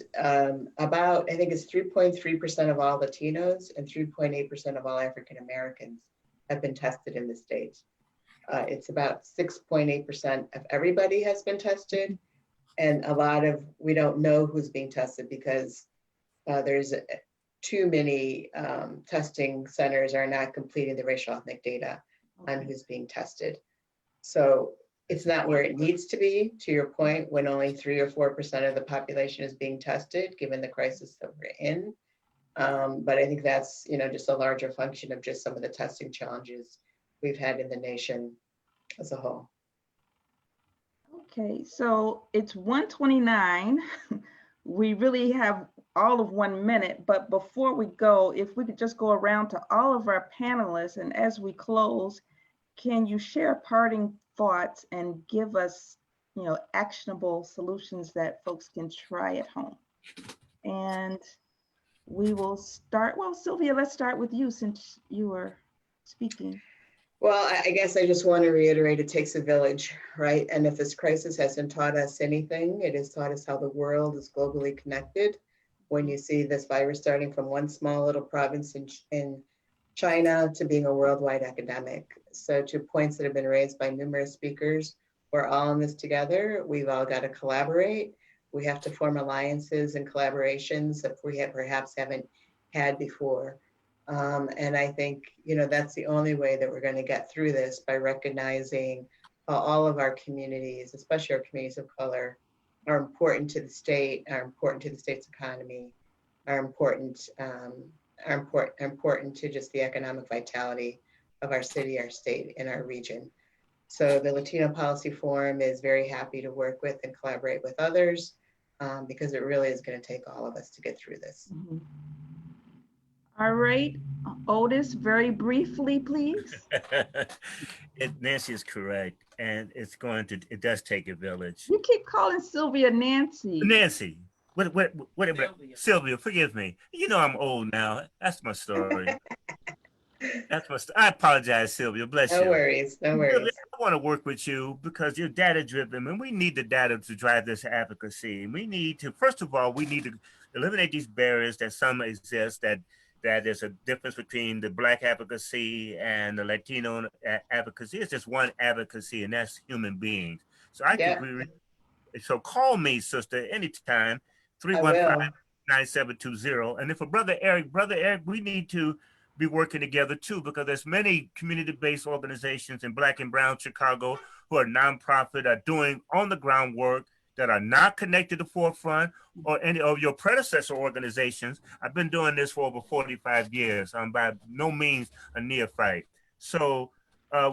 about, I think it's 3.3% of all Latinos and 3.8% of all African Americans have been tested in the state. It's about 6.8% of everybody has been tested. And a lot of, we don't know who's being tested because there's too many testing centers are not completing the racial ethnic data on who's being tested. So it's not where it needs to be, to your point, when only 3 or 4% of the population is being tested, given the crisis that we're in. But I think that's, just a larger function of just some of the testing challenges we've had in the nation as a whole. Okay, so it's 1:29. We really have all of 1 minute, but before we go, if we could just go around to all of our panelists, and as we close, can you share parting thoughts and give us, actionable solutions that folks can try at home? And we will start, well, Sylvia, let's start with you since you are speaking. Well, I guess I just want to reiterate, it takes a village, right? And if this crisis hasn't taught us anything, it has taught us how the world is globally connected. When you see this virus starting from one small little province in China to being a worldwide epidemic. So to points that have been raised by numerous speakers, we're all in this together. We've all got to collaborate. We have to form alliances and collaborations that we perhaps haven't had before. And I think, that's the only way that we're going to get through this, by recognizing all of our communities, especially our communities of color, are important to the state, are important to the state's economy, are important to just the economic vitality of our city, our state, and our region. So the Latino Policy Forum is very happy to work with and collaborate with others, because it really is going to take all of us to get through this. Mm-hmm. All right, Otis, very briefly, please. Nancy is correct, and it does take a village. You keep calling Sylvia Nancy. Nancy, what, Sylvia, forgive me. I'm old now. That's my story. I apologize, Sylvia. Bless you. No worries. Sylvia, I want to work with you because you're data driven, and we need the data to drive this advocacy. We need to, first of all, eliminate these barriers that some exist, that there's a difference between the Black advocacy and the Latino advocacy. It's just one advocacy, and that's human beings. So so call me, sister, anytime, 315-9720. And then for Brother Eric, we need to be working together too, because there's many community-based organizations in Black and Brown Chicago who are nonprofit, are doing on the ground work that are not connected to Forefront or any of your predecessor organizations. I've been doing this for over 45 years. I'm by no means a neophyte. So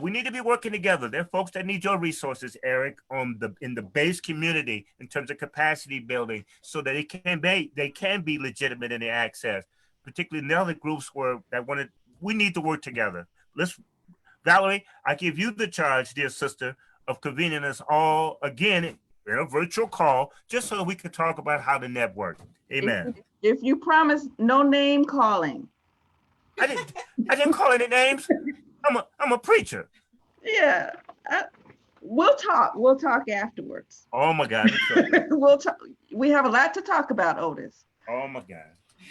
we need to be working together. There are folks that need your resources, Eric, in the base community in terms of capacity building, so that they can be legitimate in their access, particularly in the other groups we need to work together. Valerie, I give you the charge, dear sister, of convening us all again in a virtual call, just so that we could talk about how to network. Amen. If you promise no name calling. I didn't call any names. I'm a preacher. Yeah. We'll talk afterwards. Oh my God. We'll talk. We have a lot to talk about, Otis. Oh my God.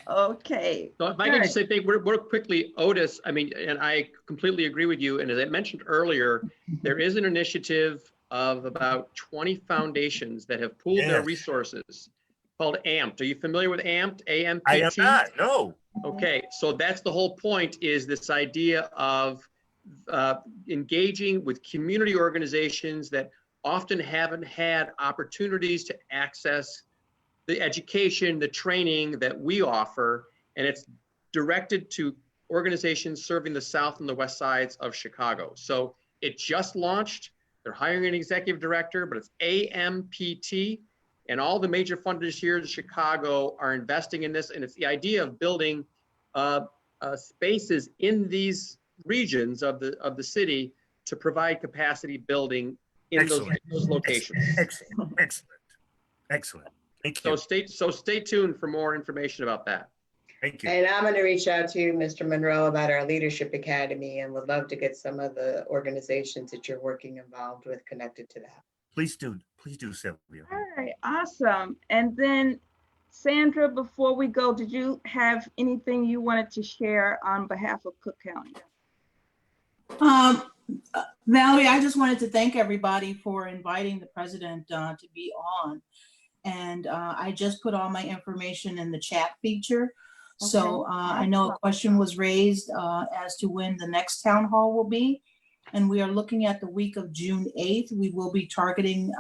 Okay. So if I can just say, we're quickly, Otis, and I completely agree with you. And as I mentioned earlier, there is an initiative of about 20 foundations that have pooled their resources called AMPT. Are you familiar with AMPT? AMPT? I am not, no. Okay, so that's the whole point, is this idea of engaging with community organizations that often haven't had opportunities to access the education, the training that we offer, and it's directed to organizations serving the South and the West sides of Chicago. So It just launched. They're hiring an executive director, but it's AMPT. And all the major funders here in Chicago are investing in this. And it's the idea of building spaces in these regions of the city to provide capacity building in those locations. Excellent. Thank you. So stay tuned for more information about that. Thank you. And I'm going to reach out to Mr. Monroe about our Leadership Academy and would love to get some of the organizations that you're working involved with connected to that. Please do, Sylvia. All right, awesome. And then Sandra, before we go, did you have anything you wanted to share on behalf of Cook County? Valerie, I just wanted to thank everybody for inviting the president to be on. And I just put all my information in the chat feature. Okay. So I know a question was raised as to when the next town hall will be. And we are looking at the week of June 8th. We will be targeting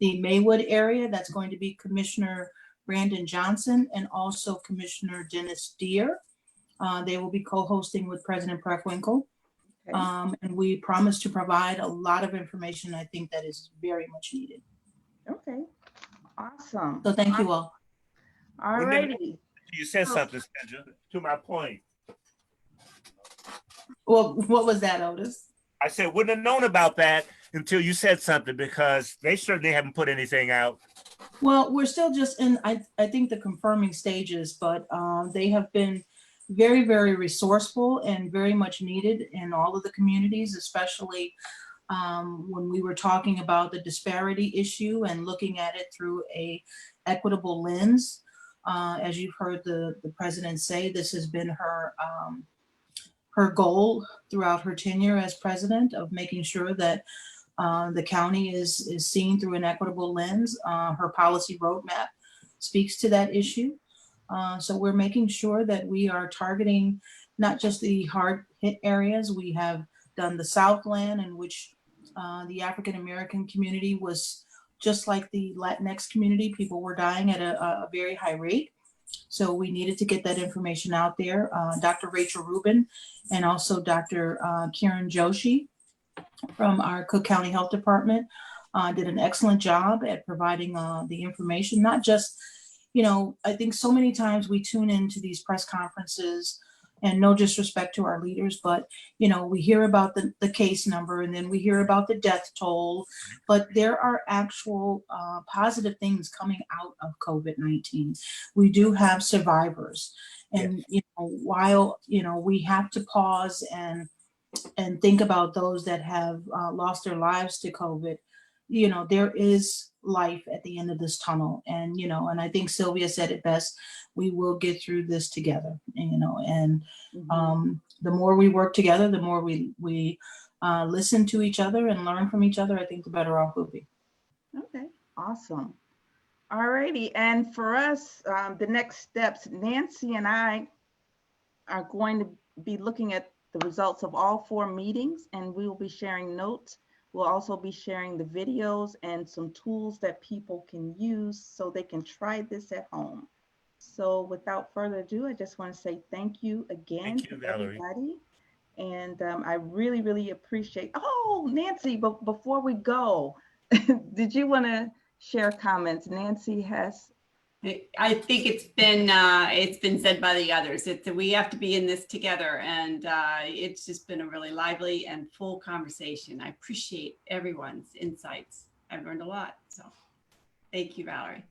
the Maywood area. That's going to be Commissioner Brandon Johnson and also Commissioner Dennis Deere. They will be co-hosting with President Preckwinkle. Okay. And we promise to provide a lot of information I think that is very much needed. Okay, awesome. So thank you all. All righty. You said something, Sandra, to my point. Well, what was that, Otis? I said, wouldn't have known about that until you said something, because they certainly haven't put anything out. Well, we're still just in, I think, the confirming stages, but they have been very, very resourceful and very much needed in all of the communities, especially when we were talking about the disparity issue and looking at it through a equitable lens. As you've heard the president say, this has been her goal throughout her tenure as president, of making sure that the county is seen through an equitable lens. Her policy roadmap speaks to that issue. So we're making sure that we are targeting not just the hard hit areas. We have done the Southland, in which the African American community was just like the Latinx community. People were dying at a very high rate. So we needed to get that information out there. Dr. Rachel Rubin and also Dr. Kiran Joshi from our Cook County Health Department did an excellent job at providing the information. Not just, I think so many times we tune into these press conferences, and no disrespect to our leaders, but we hear about the case number, and then we hear about the death toll, but there are actual positive things coming out of COVID-19. We do have survivors, and while we have to pause and think about those that have lost their lives to COVID, there is life at the end of this tunnel. And, and I think Sylvia said it best, we will get through this together, and the more we work together, the more we listen to each other and learn from each other, I think the better off we'll be. Okay, awesome. All righty. And for us, the next steps, Nancy and I are going to be looking at the results of all 4 meetings, and we will be sharing notes. We'll also be sharing the videos and some tools that people can use so they can try this at home. So without further ado, I just want to say thank you again to everybody. And I really, really appreciate, Nancy, but before we go, did you want to share comments? Nancy has. I think it's been said by the others. We have to be in this together, and it's just been a really lively and full conversation. I appreciate everyone's insights. I've learned a lot. So thank you, Valerie.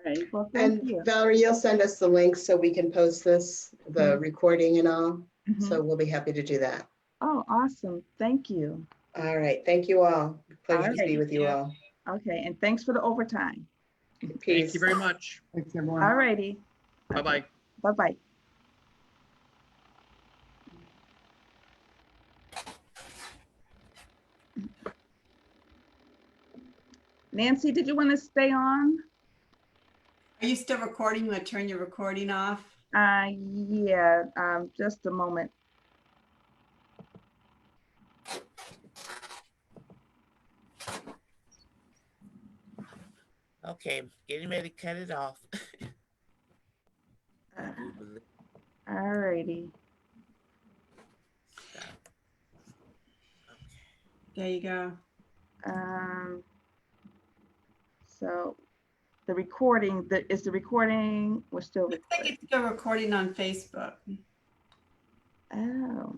All right. Well, thank you. Valerie, you'll send us the links so we can post this, the recording and all. So we'll be happy to do that. Oh, awesome. Thank you. All right. Thank you all. Pleasure to be with you all. Okay. And thanks for the overtime. Peace. Thank you very much. Thanks, everyone. All righty. Bye-bye. Bye-bye. Nancy, did you want to stay on? Are you still recording? You want to turn your recording off? Yeah, just a moment. Okay, getting ready to cut it off. All righty. Stop. Okay. There you go. So the recording, is the recording, we're still Looks like recording. it's still recording on Facebook. Oh,